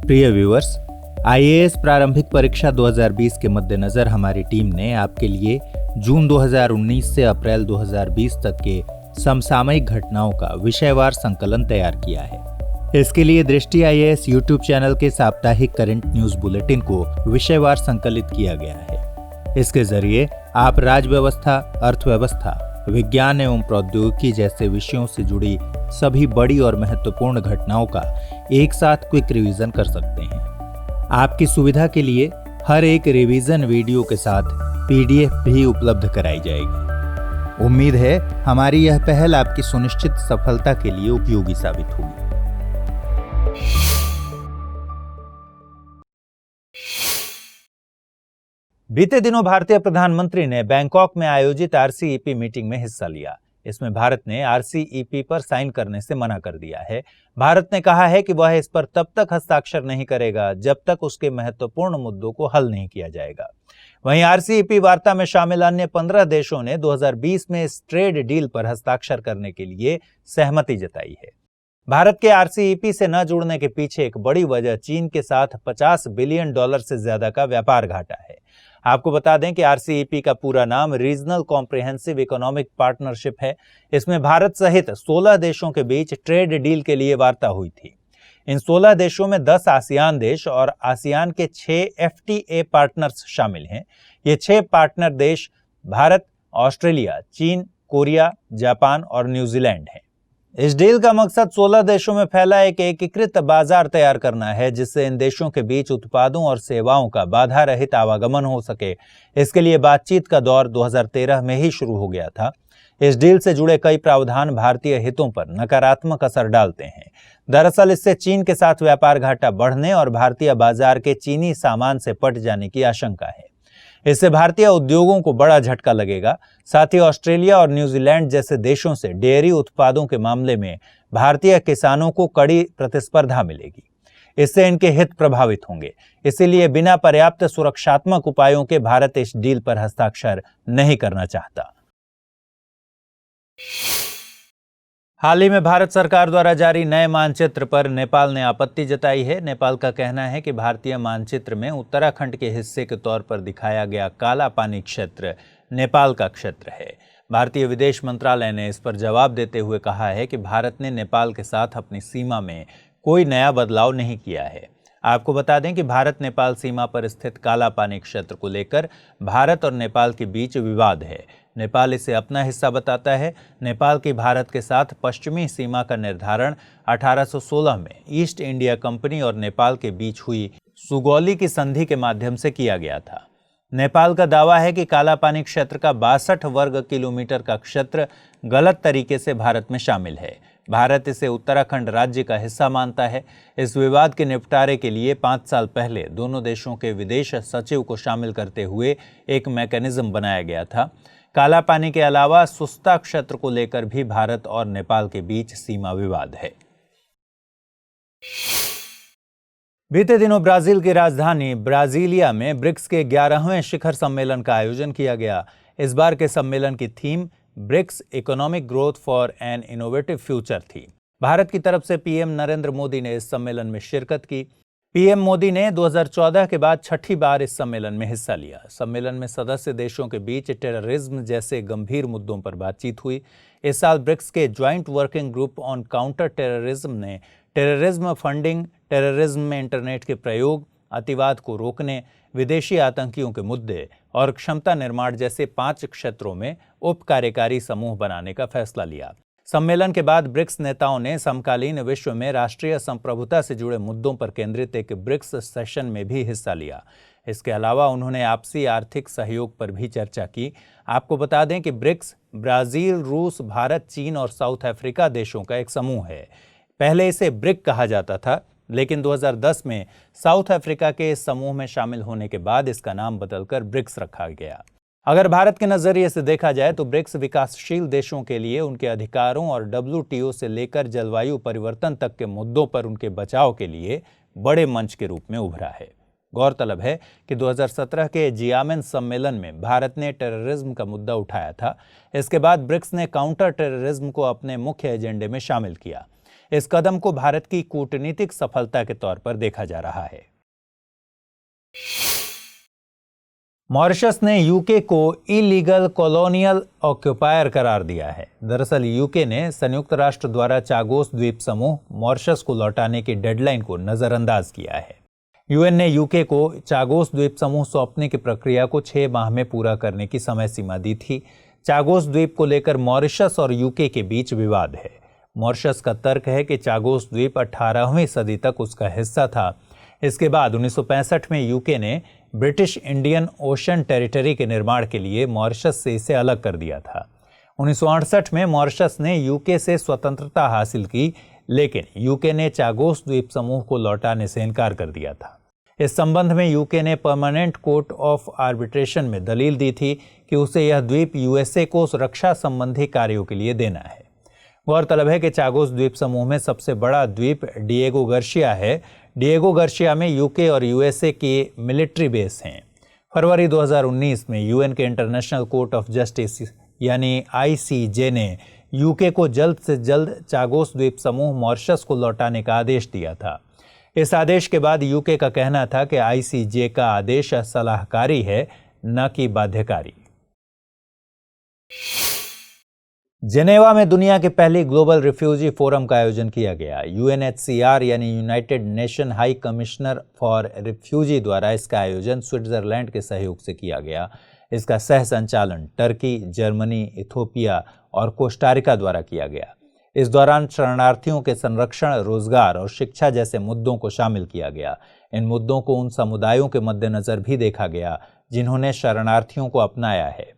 प्रिय viewers, IAS प्रारंभिक परीक्षा 2020 के मद्देनजर हमारी टीम ने आपके लिए जून 2019 से अप्रैल 2020 तक के समसामयिक घटनाओं का विषयवार संकलन तैयार किया है। इसके लिए दृष्टि आईएएस यूट्यूब चैनल के साप्ताहिक करंट न्यूज बुलेटिन को विषयवार संकलित किया गया है। इसके जरिए आप राज्य व्यवस्था, अर्थव्यवस्था, विज्ञान एवं प्रौद्योगिकी जैसे विषयों से जुड़ी सभी बड़ी और महत्वपूर्ण घटनाओं का एक साथ क्विक रिवीजन कर सकते हैं। आपकी सुविधा के लिए हर एक रिवीजन वीडियो के साथ पीडीएफ भी उपलब्ध कराई जाएगी। उम्मीद है हमारी यह पहल आपकी सुनिश्चित सफलता के लिए उपयोगी साबित होगी। बीते दिनों भारतीय प्रधानमंत्री ने बैंकॉक में आयोजित आरसीईपी मीटिंग में हिस्सा लिया। इसमें भारत ने आरसीईपी पर साइन करने से मना कर दिया है। भारत ने कहा है कि वह इस पर तब तक हस्ताक्षर नहीं करेगा जब तक उसके महत्वपूर्ण मुद्दों को हल नहीं किया जाएगा। वहीं आरसीईपी वार्ता में शामिल अन्य 15 देशों ने 2020 में इस ट्रेड डील पर हस्ताक्षर करने के लिए सहमति जताई है। भारत के आरसीईपी से न जुड़ने के पीछे एक बड़ी वजह चीन के साथ $50 बिलियन से ज्यादा का व्यापार घाटा है। आपको बता दें कि आरसीईपी का पूरा नाम रीजनल कॉम्प्रिहेंसिव इकोनॉमिक पार्टनरशिप है। इसमें भारत सहित 16 देशों के बीच ट्रेड डील के लिए वार्ता हुई थी। इन 16 देशों में 10 आसियान देश और आसियान के 6 एफटीए पार्टनर्स शामिल हैं। ये 6 पार्टनर देश भारत, ऑस्ट्रेलिया, चीन, कोरिया, जापान और न्यूजीलैंड हैं। इस डील का मकसद 16 देशों में फैला एक एकीकृत बाजार तैयार करना है, जिससे इन देशों के बीच उत्पादों और सेवाओं का बाधा रहित आवागमन हो सके। इसके लिए बातचीत का दौर 2013 में ही शुरू हो गया था। इस डील से जुड़े कई प्रावधान भारतीय हितों पर नकारात्मक असर डालते हैं। दरअसल इससे चीन के साथ व्यापार घाटा बढ़ने और भारतीय बाजार के चीनी सामान से पट जाने की आशंका है। इससे भारतीय उद्योगों को बड़ा झटका लगेगा। साथ ही ऑस्ट्रेलिया और न्यूजीलैंड जैसे देशों से डेयरी उत्पादों के मामले में भारतीय किसानों को कड़ी प्रतिस्पर्धा मिलेगी। इससे इनके हित प्रभावित होंगे। इसीलिए बिना पर्याप्त सुरक्षात्मक उपायों के भारत इस डील पर हस्ताक्षर नहीं करना चाहता। हाल ही में भारत सरकार द्वारा जारी नए मानचित्र पर नेपाल ने आपत्ति जताई है। नेपाल का कहना है कि भारतीय मानचित्र में उत्तराखंड के हिस्से के तौर पर दिखाया गया काला पानी क्षेत्र नेपाल का क्षेत्र है। भारतीय विदेश मंत्रालय ने इस पर जवाब देते हुए कहा है कि भारत ने नेपाल के साथ अपनी सीमा में कोई नया बदलाव नहीं किया है। आपको बता दें कि भारत नेपाल सीमा पर स्थित काला पानी क्षेत्र को लेकर भारत और नेपाल के बीच विवाद है। नेपाल इसे अपना हिस्सा बताता है। नेपाल की भारत के साथ पश्चिमी सीमा का निर्धारण 1816 में ईस्ट इंडिया कंपनी और नेपाल के बीच हुई सुगौली की संधि के माध्यम से किया गया था। नेपाल का दावा है कि काला पानी क्षेत्र का 62 वर्ग किलोमीटर का क्षेत्र गलत तरीके से भारत में शामिल है। भारत इसे उत्तराखंड राज्य का हिस्सा मानता है। इस विवाद के निपटारे के लिए 5 साल पहले दोनों देशों के विदेश सचिव को शामिल करते हुए एक मैकेनिज्म बनाया गया था। काला पानी के अलावा सुस्ता क्षेत्र को लेकर भी भारत और नेपाल के बीच सीमा विवाद है। बीते दिनों ब्राजील की राजधानी ब्राजीलिया में ब्रिक्स के 11वें शिखर सम्मेलन का आयोजन किया गया। इस बार के सम्मेलन की theme BRICS economic growth for an innovative future थी। भारत की तरफ से पीएम नरेंद्र मोदी ने इस सम्मेलन में शिरकत की। पीएम मोदी ने 2014 के बाद छठी बार इस सम्मेलन में हिस्सा लिया। सम्मेलन में सदस्य देशों के बीच टेररिज्म जैसे गंभीर मुद्दों पर बातचीत हुई। इस साल ब्रिक्स के joint working group on counter terrorism ने टेररिज्म फंडिंग, टेररिज्म में इंटरनेट के प्रयोग, अतिवाद को रोकने, विदेशी आतंकियों के मुद्दे और क्षमता निर्माण जैसे 5 क्षेत्रों में उप कार्यकारी समूह बनाने का फैसला लिया। सम्मेलन के बाद ब्रिक्स नेताओं ने समकालीन विश्व में राष्ट्रीय संप्रभुता से जुड़े मुद्दों पर केंद्रित एक ब्रिक्स सेशन में भी हिस्सा लिया। इसके अलावा उन्होंने आपसी आर्थिक सहयोग पर भी चर्चा की। आपको बता दें कि ब्रिक्स ब्राजील, रूस, भारत, चीन और साउथ अफ्रीका देशों का एक समूह है। पहले इसे ब्रिक कहा जाता था, लेकिन 2010 में साउथ अफ्रीका के इस समूह में शामिल होने के बाद इसका नाम बदलकर ब्रिक्स रखा गया। अगर भारत के नजरिए से देखा जाए तो ब्रिक्स विकासशील देशों के लिए उनके अधिकारों और WTO से लेकर जलवायु परिवर्तन तक के मुद्दों पर उनके बचाव के लिए बड़े मंच के रूप में उभरा है। गौरतलब है कि 2017 के जियामेन सम्मेलन में भारत ने टेररिज्म का मुद्दा उठाया था। इसके बाद ब्रिक्स ने काउंटर टेररिज्म को अपने मुख्य एजेंडे में शामिल किया। इस कदम को भारत की कूटनीतिक सफलता के तौर पर देखा जा रहा है। मॉरिशस ने यूके को इलीगल कॉलोनियल ऑक्यूपायर करार दिया है। दरअसल यूके ने संयुक्त राष्ट्र द्वारा चागोस द्वीप समूह मॉरिशस को लौटाने की डेडलाइन को नजरअंदाज किया है। यूएन ने यूके को चागोस द्वीप समूह सौंपने की प्रक्रिया को 6 माह में पूरा करने की समय सीमा दी थी। चागोस द्वीप को लेकर मॉरिशस और यूके के बीच विवाद है। मॉरिशस का तर्क है कि चागोस द्वीप 18वीं सदी तक उसका हिस्सा था। इसके बाद 1965 में यूके ने ब्रिटिश इंडियन ओशन टेरिटरी के निर्माण के लिए मॉरिशस से इसे अलग कर दिया था। 1968 में मॉरिशस ने यूके से स्वतंत्रता हासिल की, लेकिन यूके ने चागोस द्वीप समूह को लौटाने से इनकार कर दिया था। इस संबंध में यूके ने परमानेंट कोर्ट ऑफ आर्बिट्रेशन में दलील दी थी कि उसे यह द्वीप यूएसए को रक्षा संबंधी कार्यों के लिए देना है। गौरतलब है कि चागोस द्वीप समूह में सबसे बड़ा द्वीप डिएगो गार्सिया है। डिएगो गार्सिया में यूके और यूएसए के मिलिट्री बेस हैं। फरवरी 2019 में यूएन के इंटरनेशनल कोर्ट ऑफ जस्टिस यानी आईसीजे ने यूके को जल्द से जल्द चागोस द्वीप समूह मॉरिशस को लौटाने का आदेश दिया था। इस आदेश के बाद यूके का कहना था कि आईसीजे का आदेश सलाहकारी है, न कि बाध्यकारी। जेनेवा में दुनिया के पहले ग्लोबल रिफ्यूजी फोरम का आयोजन किया गया। यूएनएचसीआर यानी United nation high commissioner for refugee द्वारा इसका आयोजन स्विट्जरलैंड के सहयोग से किया गया। इसका सह संचालन टर्की, जर्मनी, इथोपिया और कोस्टारिका द्वारा किया गया। इस दौरान शरणार्थियों के संरक्षण, रोजगार और शिक्षा जैसे मुद्दों को शामिल किया गया। इन मुद्दों को उन समुदायों के मद्देनजर भी देखा गया जिन्होंने शरणार्थियों को अपनाया है।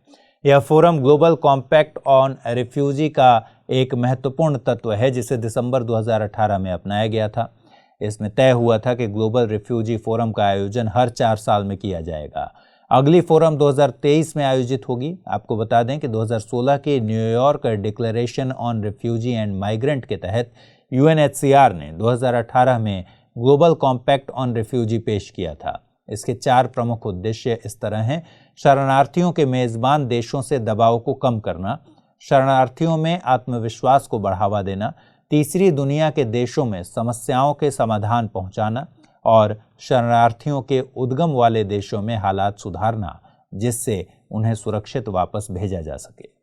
यह forum global compact on refugee का एक महत्वपूर्ण तत्व है, जिसे दिसंबर 2018 में अपनाया गया था। इसमें तय हुआ था कि ग्लोबल रिफ्यूजी फोरम का आयोजन हर 4 साल में किया जाएगा। अगली फोरम 2023 में आयोजित होगी। आपको बता दें कि 2016 के New York declaration on refugee and migrant के तहत यूएनएचसीआर ने 2018 में ग्लोबल कॉम्पैक्ट ऑन रिफ्यूजी पेश किया था। इसके 4 प्रमुख उद्देश्य इस तरह हैं: शरणार्थियों के मेजबान देशों से दबाव को कम करना, शरणार्थियों में आत्मविश्वास को बढ़ावा देना, तीसरी दुनिया के देशों में समस्याओं के समाधान पहुंचाना और शरणार्थियों के उद्गम वाले देशों में हालात सुधारना, जिससे उन्हें सुरक्षित वापस भेजा जा सके।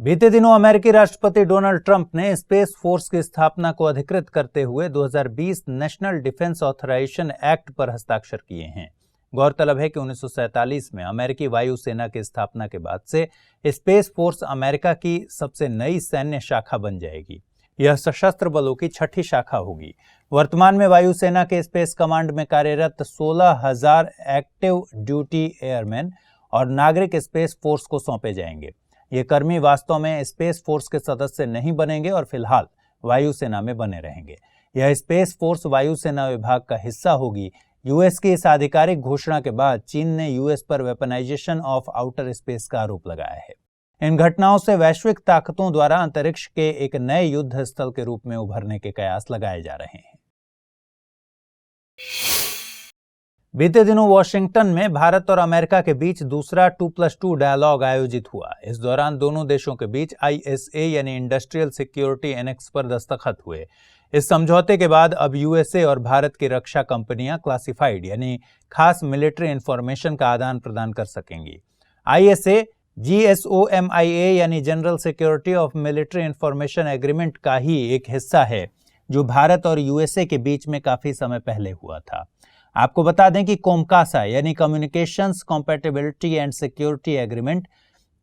बीते दिनों अमेरिकी राष्ट्रपति डोनाल्ड ट्रंप ने स्पेस फोर्स की स्थापना को अधिकृत करते हुए 2020 नेशनल डिफेंस ऑथराइजेशन एक्ट पर हस्ताक्षर किए हैं। गौरतलब है कि 1947 में अमेरिकी वायुसेना की स्थापना के बाद से स्पेस फोर्स अमेरिका की सबसे नई सैन्य शाखा बन जाएगी। यह सशस्त्र बलों की 6ठी शाखा होगी। वर्तमान में वायुसेना के स्पेस कमांड में कार्यरत 16,000 एक्टिव ड्यूटी एयरमैन और नागरिक स्पेस फोर्स को सौंपे जाएंगे। ये कर्मी वास्तव में स्पेस फोर्स के सदस्य नहीं बनेंगे और फिलहाल वायुसेना में बने रहेंगे। यह स्पेस फोर्स वायुसेना विभाग का हिस्सा होगी। यूएस की इस आधिकारिक घोषणा के बाद चीन ने यूएस पर वेपनाइजेशन ऑफ आउटर स्पेस का आरोप लगाया है। इन घटनाओं से वैश्विक ताकतों द्वारा अंतरिक्ष के एक नए युद्ध स्थल के रूप में उभरने के कयास लगाए जा रहे हैं। बीते दिनों वॉशिंगटन में भारत और अमेरिका के बीच दूसरा 2+2 डायलॉग आयोजित हुआ। इस दौरान दोनों देशों के बीच ISA यानी इंडस्ट्रियल सिक्योरिटी एनेक्स पर दस्तखत हुए। इस समझौते के बाद अब यूएसए और भारत की रक्षा कंपनियां क्लासिफाइड यानी खास मिलिट्री इंफॉर्मेशन का आदान प्रदान कर सकेंगी। ISA GSOMIA यानी general security of military information agreement का ही एक हिस्सा है, जो भारत और यूएसए के बीच में काफी समय पहले हुआ था। आपको बता दें कि कोमकासा यानी communications compatibility and security agreement,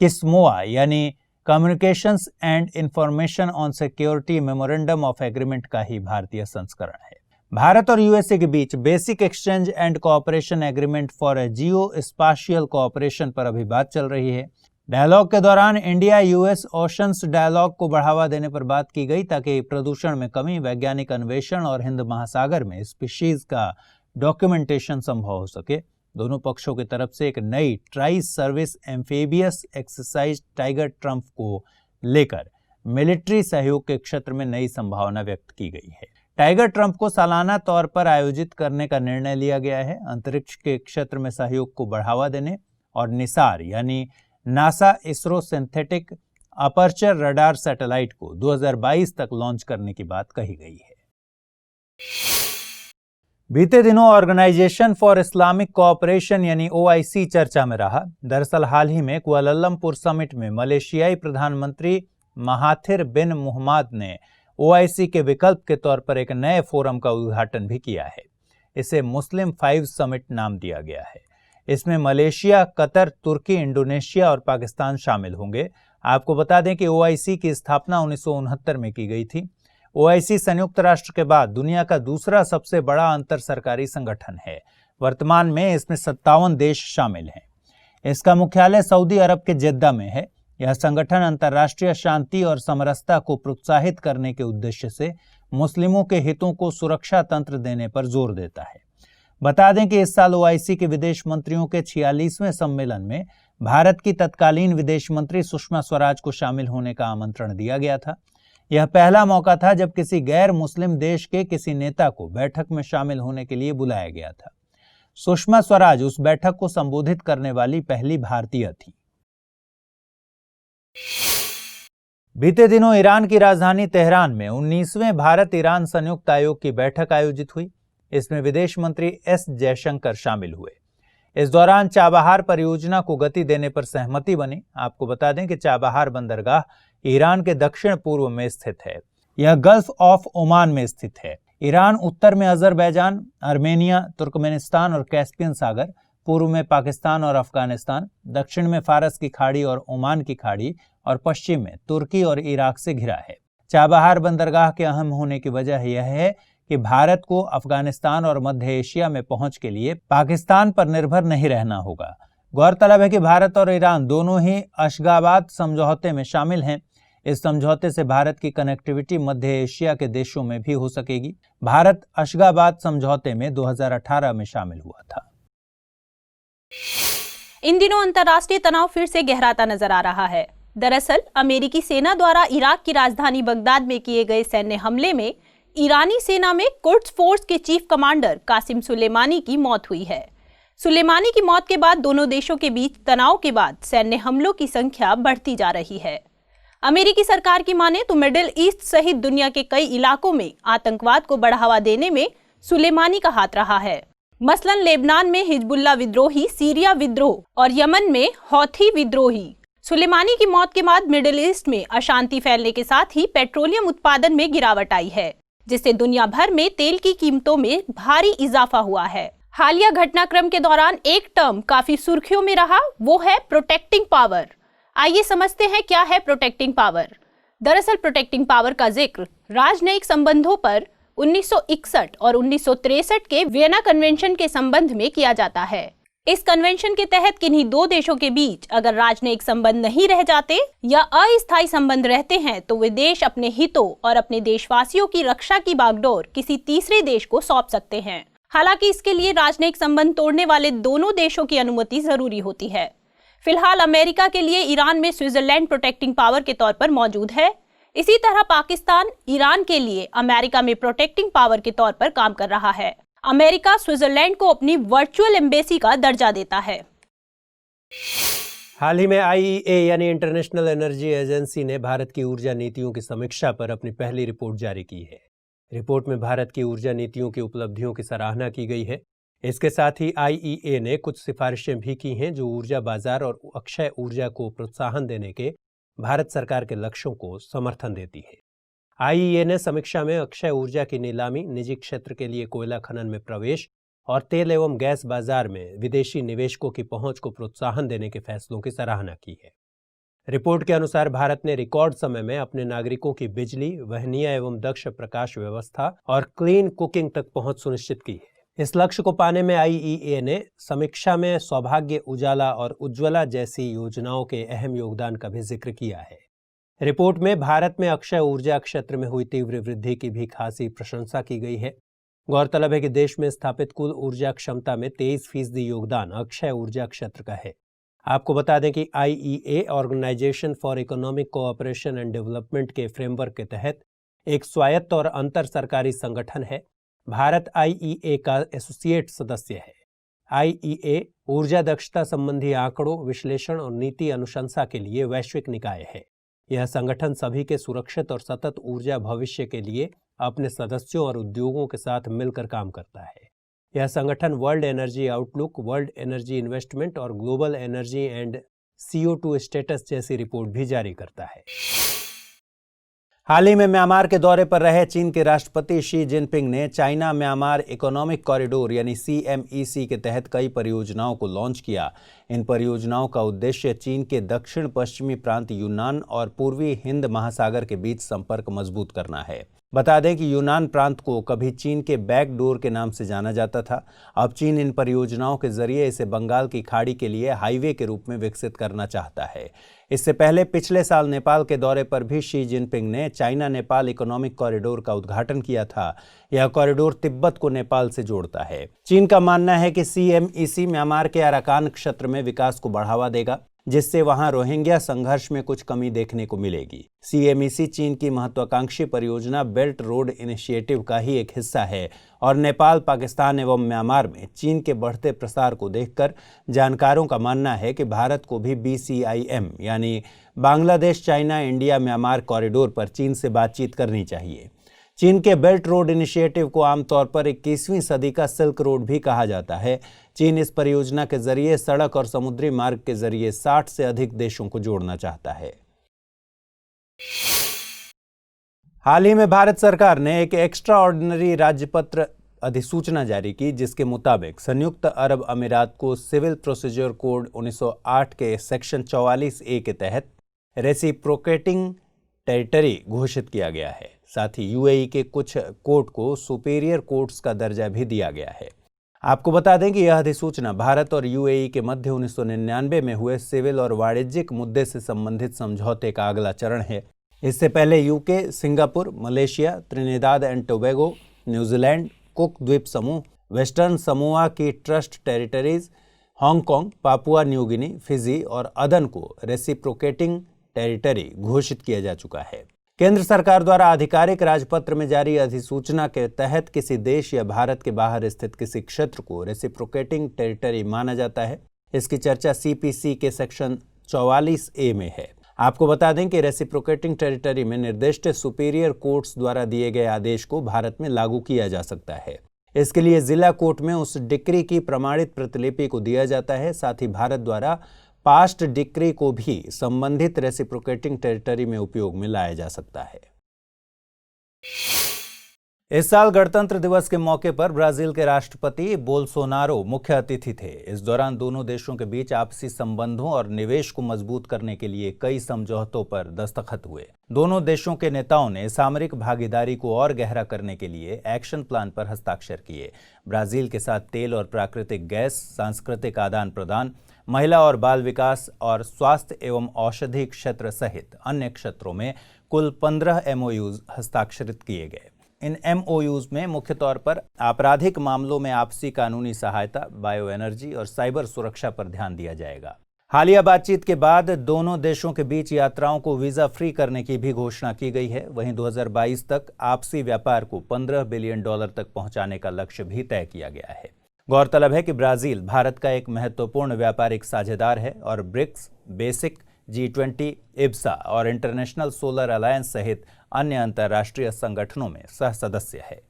CISMOA यानी communications and information on security memorandum of agreement का ही भारतीय संस्करण है। भारत और यूएसए के बीच basic exchange and cooperation agreement for geospatial cooperation पर अभी बात चल रही है। डायलॉग के दौरान इंडिया यूएस ओशंस डायलॉग को बढ़ावा देने पर बात की गई, ताकि प्रदूषण में कमी, वैज्ञानिक अन्वेषण और हिंद महासागर में स्पीशीज का डॉक्यूमेंटेशन संभव हो सके। दोनों पक्षों की तरफ से एक नई tri service amphibious exercise tiger Trump को लेकर मिलिट्री सहयोग के क्षेत्र में नई संभावना व्यक्त की गई है। टाइगर ट्रम्प को सालाना तौर पर आयोजित करने का निर्णय लिया गया है। अंतरिक्ष के क्षेत्र में सहयोग को बढ़ावा देने और निसार यानी NASA ISRO synthetic aperture radar satellite को 2022 तक लॉन्च करने की बात कही गई है। बीते दिनों ऑर्गेनाइजेशन फॉर इस्लामिक कोऑपरेशन यानी OIC चर्चा में रहा। दरअसल हाल ही में कुआलालंपुर समिट में मलेशियाई प्रधानमंत्री महाथिर बिन मुहम्मद ने OIC के विकल्प के तौर पर एक नए फोरम का उद्घाटन भी किया है। इसे मुस्लिम 5 समिट नाम दिया गया है। इसमें मलेशिया, कतर, तुर्की, इंडोनेशिया और पाकिस्तान शामिल होंगे। आपको बता दें कि OIC की स्थापना 1969 में की गई थी। OIC संयुक्त राष्ट्र के बाद दुनिया का दूसरा सबसे बड़ा अंतर सरकारी संगठन है। वर्तमान में इसमें 57 देश शामिल हैं। इसका मुख्यालय सऊदी अरब के जेद्दा में है। यह संगठन अंतर्राष्ट्रीय शांति और समरसता को प्रोत्साहित करने के उद्देश्य से मुस्लिमों के हितों को सुरक्षा तंत्र देने पर जोर देता है। बता दें कि इस साल OIC के विदेश मंत्रियों के 46वें सम्मेलन में भारत की तत्कालीन विदेश मंत्री सुषमा स्वराज को शामिल होने का आमंत्रण दिया गया था। यह पहला मौका था जब किसी गैर मुस्लिम देश के किसी नेता को बैठक में शामिल होने के लिए बुलाया गया था। सुषमा स्वराज उस बैठक को संबोधित करने वाली पहली भारतीय थी। बीते दिनों ईरान की राजधानी तेहरान में 19वें भारत ईरान संयुक्त आयोग की बैठक आयोजित हुई। इसमें विदेश मंत्री S जयशंकर शामिल हुए। इस दौरान चाबहार परियोजना को गति देने पर सहमति बनी। आपको बता दें कि चाबहार बंदरगाह ईरान के दक्षिण पूर्व में स्थित है। यह गल्फ ऑफ ओमान में स्थित है। ईरान उत्तर में अजरबैजान, आर्मेनिया, तुर्कमेनिस्तान और कैस्पियन सागर, पूर्व में पाकिस्तान और अफगानिस्तान, दक्षिण में फारस की खाड़ी और ओमान की खाड़ी और पश्चिम में तुर्की और इराक से घिरा है। चाबहार बंदरगाह के अहम होने की वजह यह है कि भारत को अफगानिस्तान और मध्य एशिया में पहुंच के लिए पाकिस्तान पर निर्भर नहीं रहना होगा। गौरतलब है कि भारत और ईरान दोनों ही अशगाबाद समझौते में शामिल हैं। इस समझौते से भारत की कनेक्टिविटी मध्य एशिया के देशों में भी हो सकेगी। भारत अशगाबाद समझौते में 2018 में शामिल हुआ था। इन दिनों अंतर्राष्ट्रीय तनाव फिर से गहराता नजर आ रहा है। दरअसल अमेरिकी सेना द्वारा इराक की राजधानी बगदाद में किए गए सैन्य हमले में ईरानी सेना में कुड्स फोर्स के चीफ कमांडर कासिम सुलेमानी की मौत हुई है। सुलेमानी की मौत के बाद दोनों देशों के बीच तनाव के बाद सैन्य हमलों की संख्या बढ़ती जा रही है। अमेरिकी सरकार की माने तो मिडिल ईस्ट सहित दुनिया के कई इलाकों में आतंकवाद को बढ़ावा देने में सुलेमानी का हाथ रहा है। मसलन लेबनान में हिजबुल्लाह विद्रोही, सीरिया विद्रोह और यमन में हौथी विद्रोही। सुलेमानी की मौत के बाद मिडिल ईस्ट में अशांति फैलने के साथ ही पेट्रोलियम उत्पादन में गिरावट आई है, जिससे दुनिया भर में तेल की कीमतों में भारी इजाफा हुआ है। हालिया घटनाक्रम के दौरान एक टर्म काफी सुर्खियों में रहा, वो है प्रोटेक्टिंग पावर। आइए समझते हैं क्या है प्रोटेक्टिंग पावर। दरअसल प्रोटेक्टिंग पावर का जिक्र राजनयिक संबंधों पर 1961 और 1963 के वियना कन्वेंशन के संबंध में किया जाता है। इस कन्वेंशन के तहत किन्हीं दो देशों के बीच अगर राजनयिक संबंध नहीं रह जाते या अस्थायी संबंध रहते हैं तो वे देश अपने हितों और अपने देशवासियों की रक्षा की बागडोर किसी तीसरे देश को सौंप सकते हैं। हालांकि इसके लिए राजनयिक संबंध तोड़ने वाले दोनों देशों की अनुमति जरूरी होती है। फिलहाल अमेरिका के लिए ईरान में स्विट्जरलैंड प्रोटेक्टिंग पावर के तौर पर मौजूद है। इसी तरह पाकिस्तान ईरान के लिए अमेरिका में प्रोटेक्टिंग पावर के तौर पर काम कर रहा है। अमेरिका स्विट्जरलैंड को अपनी वर्चुअल एम्बेसी का दर्जा देता है। हाल ही में IEA यानी इंटरनेशनल एनर्जी एजेंसी ने भारत की ऊर्जा नीतियों की समीक्षा पर अपनी पहली रिपोर्ट जारी की है। रिपोर्ट में भारत की ऊर्जा नीतियों की उपलब्धियों की सराहना की गई है। इसके साथ ही IEA ने कुछ सिफारिशें भी की हैं जो ऊर्जा बाजार और अक्षय ऊर्जा को प्रोत्साहन देने के भारत सरकार के लक्ष्यों को समर्थन देती है। IEA ने समीक्षा में अक्षय ऊर्जा की नीलामी, निजी क्षेत्र के लिए कोयला खनन में प्रवेश और तेल एवं गैस बाजार में विदेशी निवेशकों की पहुंच को प्रोत्साहन देने के फैसलों की सराहना की है। रिपोर्ट के अनुसार भारत ने रिकॉर्ड समय में अपने नागरिकों की बिजली, वहनीय एवं दक्ष प्रकाश व्यवस्था और क्लीन कुकिंग तक पहुंच सुनिश्चित की है। इस लक्ष्य को पाने में IEA ने समीक्षा में सौभाग्य, उजाला और उज्ज्वला जैसी योजनाओं के अहम योगदान का भी जिक्र किया है। रिपोर्ट में भारत में अक्षय ऊर्जा क्षेत्र में हुई तीव्र वृद्धि की भी खासी प्रशंसा की गई है। गौरतलब है कि देश में स्थापित कुल ऊर्जा क्षमता में 23% योगदान अक्षय ऊर्जा क्षेत्र का है। आपको बता दें कि IEA organisation for economic cooperation and development के फ्रेमवर्क के तहत एक स्वायत्त और अंतर सरकारी संगठन है। भारत IEA का एसोसिएट सदस्य है। IEA ऊर्जा दक्षता संबंधी आंकड़ों, विश्लेषण और नीति अनुशंसा के लिए वैश्विक निकाय है। यह संगठन सभी के सुरक्षित और सतत ऊर्जा भविष्य के लिए अपने सदस्यों और उद्योगों के साथ मिलकर काम करता है। यह संगठन world energy outlook, world energy investment और global energy and CO2 status जैसी रिपोर्ट भी जारी करता है। हाल ही में म्यांमार के दौरे पर रहे चीन के राष्ट्रपति शी जिनपिंग ने चाइना म्यांमार इकोनॉमिक कॉरिडोर यानी CMEC के तहत कई परियोजनाओं को लॉन्च किया। इन परियोजनाओं का उद्देश्य चीन के दक्षिण पश्चिमी प्रांत यूनान और पूर्वी हिंद महासागर के बीच संपर्क मजबूत करना है। बता दें कि यूनान प्रांत को कभी चीन के बैकडोर के नाम से जाना जाता था। अब चीन इन परियोजनाओं के जरिए इसे बंगाल की खाड़ी के लिए हाईवे के रूप में विकसित करना चाहता है। इससे पहले पिछले साल नेपाल के दौरे पर भी शी जिनपिंग ने चाइना नेपाल इकोनॉमिक कॉरिडोर का उद्घाटन किया था। यह कॉरिडोर तिब्बत को नेपाल से जोड़ता है। चीन का मानना है कि CMEC म्यांमार के अराकान क्षेत्र में विकास को बढ़ावा देगा, जिससे वहां रोहिंग्या संघर्ष में कुछ कमी देखने को मिलेगी। CMEC चीन की महत्वाकांक्षी परियोजना बेल्ट रोड इनिशिएटिव का ही एक हिस्सा है और नेपाल, पाकिस्तान एवं म्यांमार में चीन के बढ़ते प्रसार को देखकर जानकारों का मानना है कि भारत को भी BCIM यानी Bangladesh China India Myanmar corridor पर चीन से बातचीत करनी चाहिए। चीन के बेल्ट रोड इनिशिएटिव को आमतौर पर 21वीं सदी का सिल्क रोड भी कहा जाता है। चीन इस परियोजना के जरिए सड़क और समुद्री मार्ग के जरिए 60 से अधिक देशों को जोड़ना चाहता है। हाल ही में भारत सरकार ने एक एक्स्ट्रा ऑर्डिनरी राज्यपत्र अधिसूचना जारी की, जिसके मुताबिक संयुक्त अरब अमीरात को सिविल प्रोसीजर कोड 1908 के सेक्शन 44A के तहत रेसिप्रोकेटिंग टेरिटरी घोषित किया गया है। साथ ही UAE के कुछ कोर्ट को सुपीरियर कोर्ट्स का दर्जा भी दिया गया है। आपको बता दें कि यह अधिसूचना भारत और UAE के मध्य 1999 में हुए सिविल और वाणिज्यिक मुद्दे से संबंधित समझौते का अगला चरण है। इससे पहले UK, Singapore, Malaysia, Trinidad and Tobago, New Zealand, cook द्वीप समूह, वेस्टर्न समोआ की trust territories, Hong Kong, Papua New Guinea, Fiji और अदन को रेसिप्रोकेटिंग टेरिटरी घोषित किया जा चुका है। केंद्र सरकार द्वारा आधिकारिक राजपत्र में जारी अधिसूचना के तहत किसी देश या भारत के बाहर स्थित किसी क्षेत्र को रेसिप्रोकेटिंग टेरिटरी माना जाता है। इसकी चर्चा CPC के सेक्शन 44A में है। आपको बता दें कि रेसिप्रोकेटिंग टेरिटरी में निर्दिष्ट सुपीरियर कोर्ट्स द्वारा दिए गए आदेश को भारत में लागू किया जा सकता है। इसके लिए जिला कोर्ट में उस डिक्री की प्रमाणित प्रतिलिपि को दिया जाता है। साथ ही भारत द्वारा पास्ट डिक्री को भी संबंधित रेसिप्रोकेटिंग टेरिटरी में उपयोग में लाया जा सकता है। इस साल गणतंत्र दिवस के मौके पर ब्राजील के राष्ट्रपति बोल्सोनारो मुख्य अतिथि थे। इस दौरान दोनों देशों के बीच आपसी संबंधों और निवेश को मजबूत करने के लिए कई समझौतों पर दस्तखत हुए। दोनों देशों के नेताओं ने सामरिक भागीदारी को और गहरा करने के लिए एक्शन प्लान पर हस्ताक्षर किए। ब्राजील के साथ तेल और प्राकृतिक गैस, सांस्कृतिक आदान प्रदान, महिला और बाल विकास और स्वास्थ्य एवं औषधि क्षेत्र सहित अन्य क्षेत्रों में कुल 15 MOUs हस्ताक्षरित किए गए। इन MOUs में मुख्य तौर पर आपराधिक मामलों में आपसी कानूनी सहायता, बायो एनर्जी और साइबर सुरक्षा पर ध्यान दिया जाएगा। हालिया बातचीत के बाद दोनों देशों के बीच यात्राओं को वीजा फ्री करने की भी घोषणा की गई है। वहीं 2022 तक आपसी व्यापार को $15 बिलियन तक पहुंचाने का लक्ष्य भी तय किया गया है। गौरतलब है कि ब्राजील भारत का एक महत्वपूर्ण व्यापारिक साझेदार है और ब्रिक्स, बेसिक, G20, IBSA और इंटरनेशनल सोलर अलायंस सहित अन्य अंतर्राष्ट्रीय संगठनों में सह सदस्य है।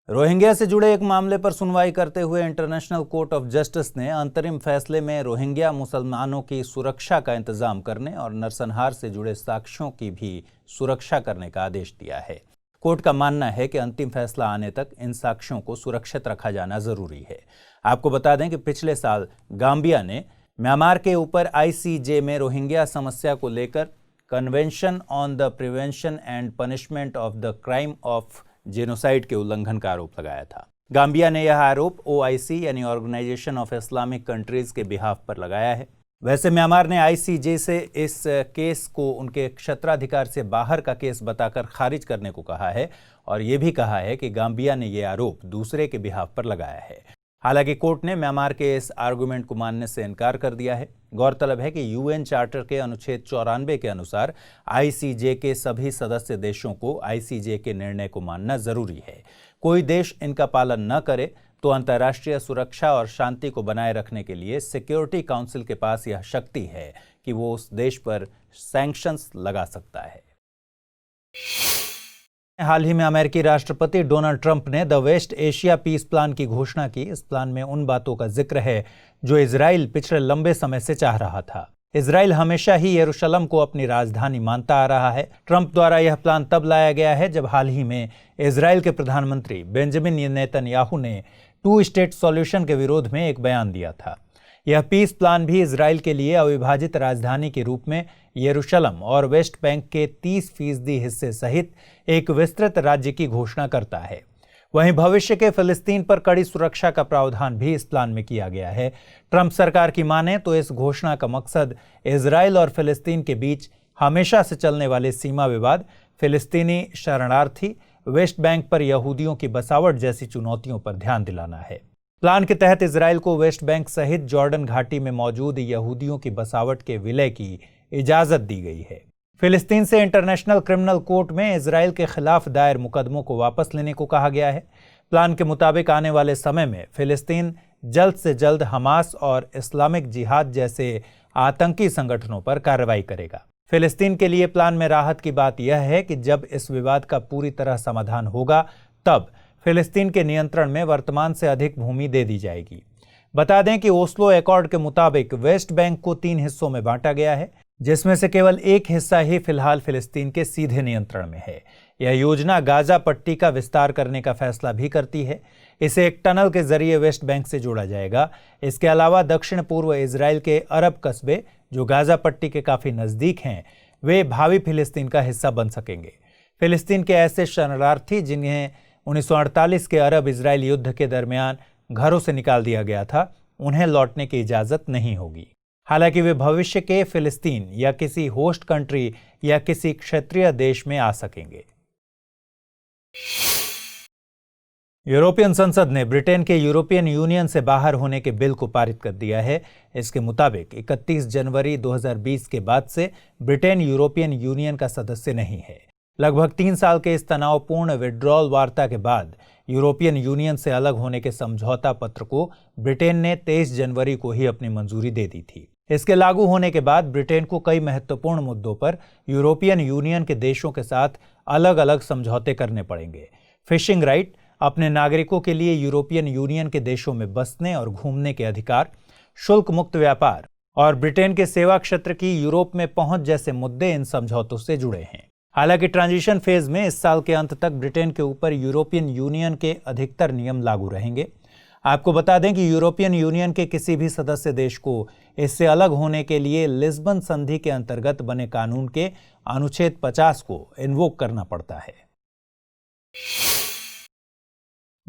रोहिंग्या से जुड़े एक मामले पर सुनवाई करते हुए इंटरनेशनल कोर्ट ऑफ जस्टिस ने अंतरिम फैसले में रोहिंग्या मुसलमानों की सुरक्षा का इंतजाम करने और नरसंहार से जुड़े साक्ष्यों की भी सुरक्षा करने का आदेश दिया है। कोर्ट का मानना है कि अंतिम फैसला आने तक इन साक्ष्यों को सुरक्षित रखा जाना जरूरी है। आपको बता दें कि पिछले साल गाम्बिया ने म्यांमार के ऊपर ICJ में रोहिंग्या समस्या को लेकर convention on the prevention and punishment of the crime of genocide के उल्लंघन का आरोप लगाया था। गाम्बिया ने यह आरोप OIC यानी ऑर्गेनाइजेशन ऑफ इस्लामिक कंट्रीज के बिहाफ पर लगाया है। वैसे म्यांमार ने ICJ से इस केस को उनके क्षेत्राधिकार से बाहर का केस बताकर खारिज करने को कहा है और ये भी कहा है कि गाम्बिया ने ये आरोप दूसरे के बिहाफ पर लगाया है। हालांकि कोर्ट ने म्यांमार के इस आर्गुमेंट को मानने से इनकार कर दिया है। गौरतलब है कि UN चार्टर के अनुच्छेद 94 के अनुसार ICJ के सभी सदस्य देशों को ICJ के निर्णय को मानना जरूरी है। कोई देश इनका पालन न करे तो अंतर्राष्ट्रीय सुरक्षा और शांति को बनाए रखने के लिए सिक्योरिटी काउंसिल के पास यह शक्ति है कि वो उस देश पर सैंक्शंस लगा सकता है। हाल ही में अमेरिकी राष्ट्रपति डोनाल्ड ट्रंप ने the West Asia peace plan की घोषणा की। इस प्लान में उन बातों का जिक्र है जो इजराइल पिछले लंबे समय से चाह रहा था। इजराइल हमेशा ही यरूशलेम को अपनी राजधानी मानता आ रहा है। ट्रंप द्वारा यह प्लान तब लाया गया है जब हाल ही में इजराइल के प्रधानमंत्री बेंजामिन नेतन्याहू ने 2 स्टेट सॉल्यूशन के विरोध में एक बयान दिया था। यह पीस प्लान भी इजराइल के लिए अविभाजित राजधानी के रूप में यरूशलेम और वेस्ट बैंक के 30% हिस्से सहित एक विस्तृत राज्य की घोषणा करता है। वहीं भविष्य के फिलिस्तीन पर कड़ी सुरक्षा का प्रावधान भी इस प्लान में किया गया है। ट्रंप सरकार की माने तो इस घोषणा का मकसद इजराइल और फिलिस्तीन के बीच हमेशा से चलने वाले सीमा विवाद, फिलिस्तीनी शरणार्थी, वेस्ट बैंक पर यहूदियों की बसावट जैसी चुनौतियों पर ध्यान दिलाना है। प्लान के तहत इजराइल को वेस्ट बैंक सहित जॉर्डन घाटी में मौजूद यहूदियों की बसावट के विलय की इजाजत दी गई है। फिलिस्तीन से इंटरनेशनल क्रिमिनल कोर्ट में इजराइल के खिलाफ दायर मुकदमों को वापस लेने को कहा गया है। प्लान के मुताबिक आने वाले समय में फिलिस्तीन जल्द से जल्द हमास और इस्लामिक जिहाद जैसे आतंकी संगठनों पर कार्रवाई करेगा। फिलिस्तीन के लिए प्लान में राहत की बात यह है कि जब इस विवाद का पूरी तरह समाधान होगा तब फिलिस्तीन के नियंत्रण में वर्तमान से अधिक भूमि दे दी जाएगी। बता दें कि ओस्लो एकॉर्ड के मुताबिक वेस्ट बैंक को 3 हिस्सों में बांटा गया है, जिसमें से केवल एक हिस्सा ही फिलहाल फिलिस्तीन के सीधे नियंत्रण में है। यह योजना गाजा पट्टी का विस्तार करने का फैसला भी करती है। इसे एक टनल के जरिए वेस्ट बैंक से जोड़ा जाएगा। इसके अलावा दक्षिण पूर्व इजराइल के अरब कस्बे जो गाजा पट्टी के काफी नजदीक हैं, वे भावी फिलिस्तीन का हिस्सा बन सकेंगे। फिलिस्तीन के ऐसे शरणार्थी जिन्हें 1948 के अरब इजराइल युद्ध के दरमियान घरों से निकाल दिया गया था, उन्हें लौटने की इजाजत नहीं होगी। हालांकि वे भविष्य के फिलिस्तीन या किसी होस्ट कंट्री या किसी क्षेत्रीय देश में आ सकेंगे। यूरोपियन संसद ने ब्रिटेन के यूरोपियन यूनियन से बाहर होने के बिल को पारित कर दिया है। इसके मुताबिक 31 जनवरी 2020 के बाद से ब्रिटेन यूरोपियन यूनियन का सदस्य नहीं है। लगभग 3 साल के इस तनावपूर्ण विड्रॉल वार्ता के बाद यूरोपियन यूनियन से अलग होने के समझौता पत्र को ब्रिटेन ने 23 जनवरी को ही अपनी मंजूरी दे दी थी। इसके लागू होने के बाद ब्रिटेन को कई महत्वपूर्ण मुद्दों पर यूरोपियन यूनियन के देशों के साथ अलग अलग समझौते करने पड़ेंगे। फिशिंग राइट, अपने नागरिकों के लिए यूरोपियन यूनियन के देशों में बसने और घूमने के अधिकार, शुल्क मुक्त व्यापार और ब्रिटेन के सेवा क्षेत्र की यूरोप में पहुंच जैसे मुद्दे इन समझौतों से जुड़े हैं। हालांकि ट्रांजिशन फेज में इस साल के अंत तक ब्रिटेन के ऊपर यूरोपियन यूनियन के अधिकतर नियम लागू रहेंगे। आपको बता दें कि यूरोपियन यूनियन के किसी भी सदस्य देश को इससे अलग होने के लिए लिस्बन संधि के अंतर्गत बने कानून के अनुच्छेद 50 को इन्वोक करना पड़ता है।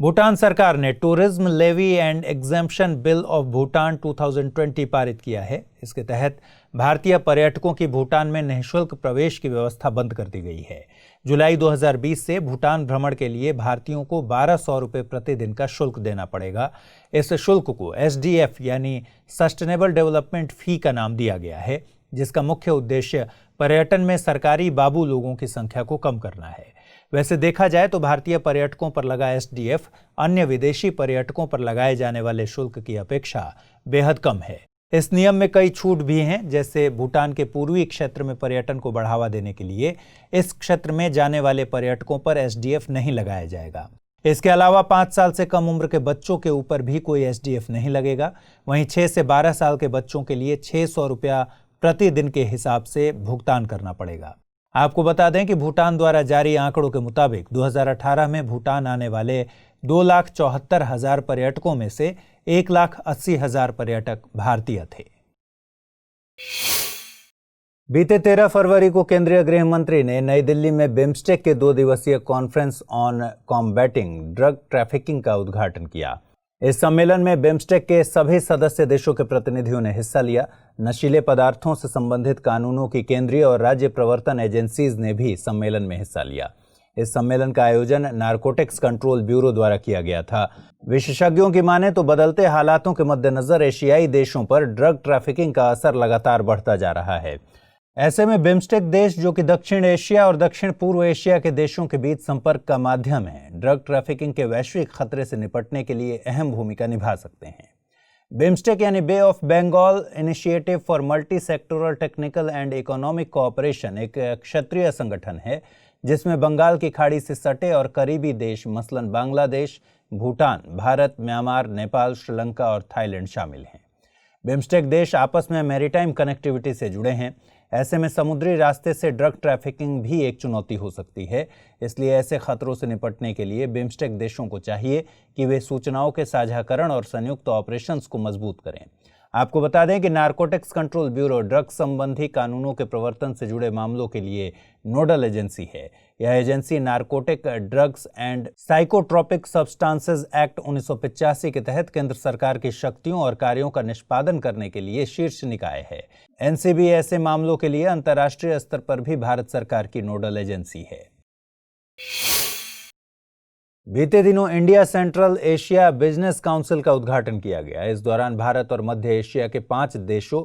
भूटान सरकार ने tourism levy and exemption bill of Bhutan 2020 पारित किया है। इसके तहत भारतीय पर्यटकों की भूटान में निःशुल्क प्रवेश की व्यवस्था बंद कर दी गई है। जुलाई 2020 से भूटान भ्रमण के लिए भारतीयों को 1200 रुपये प्रतिदिन का शुल्क देना पड़ेगा। इस शुल्क को SDF यानी सस्टेनेबल डेवलपमेंट फी का नाम दिया गया है, जिसका मुख्य उद्देश्य पर्यटन में सरकारी बाबू लोगों की संख्या को कम करना है। वैसे देखा जाए तो भारतीय पर्यटकों पर लगा SDF अन्य विदेशी पर्यटकों पर लगाए जाने वाले शुल्क की अपेक्षा बेहद कम है। इस नियम में कई छूट भी हैं, जैसे भूटान के पूर्वी क्षेत्र में पर्यटन को बढ़ावा देने के लिए इस क्षेत्र में जाने वाले पर्यटकों पर SDF नहीं लगाया जाएगा। इसके अलावा 5 साल से कम उम्र के बच्चों के ऊपर भी कोई SDF नहीं लगेगा। वहीं 6 से 12 साल के बच्चों के लिए 600 रुपया प्रतिदिन के हिसाब से भुगतान करना पड़ेगा। आपको बता दें कि भूटान द्वारा जारी आंकड़ों के मुताबिक 2018 में भूटान आने वाले 2,74,000 पर्यटकों में से 1,80,000 पर्यटक भारतीय थे। बीते 13 फरवरी को केंद्रीय गृह मंत्री ने नई दिल्ली में बिम्स्टेक के 2 दिवसीय conference on combating drug trafficking का उद्घाटन किया। इस सम्मेलन में बिम्स्टेक के सभी सदस्य देशों के प्रतिनिधियों ने हिस्सा लिया। नशीले पदार्थों से संबंधित कानूनों की केंद्रीय और राज्य प्रवर्तन एजेंसीज ने भी सम्मेलन में हिस्सा लिया। इस सम्मेलन का आयोजन नारकोटिक्स कंट्रोल ब्यूरो द्वारा किया गया था। विशेषज्ञों की माने तो बदलते हालातों के मद्देनजर एशियाई देशों पर ड्रग ट्रैफिकिंग का असर लगातार बढ़ता जा रहा है। ऐसे में बिम्स्टेक देश, जो कि दक्षिण एशिया और दक्षिण पूर्व एशिया के देशों के बीच संपर्क का माध्यम है, ड्रग ट्रैफिकिंग के वैश्विक खतरे से निपटने के लिए अहम भूमिका निभा सकते हैं। बिम्स्टेक यानी bay of Bengal initiative for multi sectoral technical and economic cooperation एक क्षेत्रीय संगठन है जिसमें बंगाल की खाड़ी से सटे और करीबी देश मसलन बांग्लादेश, भूटान, भारत, म्यांमार, नेपाल, श्रीलंका और थाईलैंड शामिल हैं। बिम्स्टेक देश आपस में मैरीटाइम कनेक्टिविटी से जुड़े हैं। ऐसे में समुद्री रास्ते से ड्रग ट्रैफिकिंग भी एक चुनौती हो सकती है। इसलिए ऐसे खतरों से निपटने के लिए बिम्स्टेक देशों को चाहिए कि वे सूचनाओं के साझाकरण और संयुक्त ऑपरेशंस को मजबूत करें। आपको बता दें कि नारकोटिक्स कंट्रोल ब्यूरो ड्रग संबंधी कानूनों के प्रवर्तन से जुड़े मामलों के लिए नोडल एजेंसी है। यह agency narcotic drugs and psychotropic substances act 1985 के तहत केंद्र सरकार की शक्तियों और कार्यों का निष्पादन करने के लिए शीर्ष निकाय है। एनसीबी ऐसे मामलों के लिए अंतर्राष्ट्रीय स्तर पर भी भारत सरकार की नोडल एजेंसी है। बीते दिनों India central Asia business council का उद्घाटन किया गया। इस दौरान भारत और मध्य एशिया के 5 देशों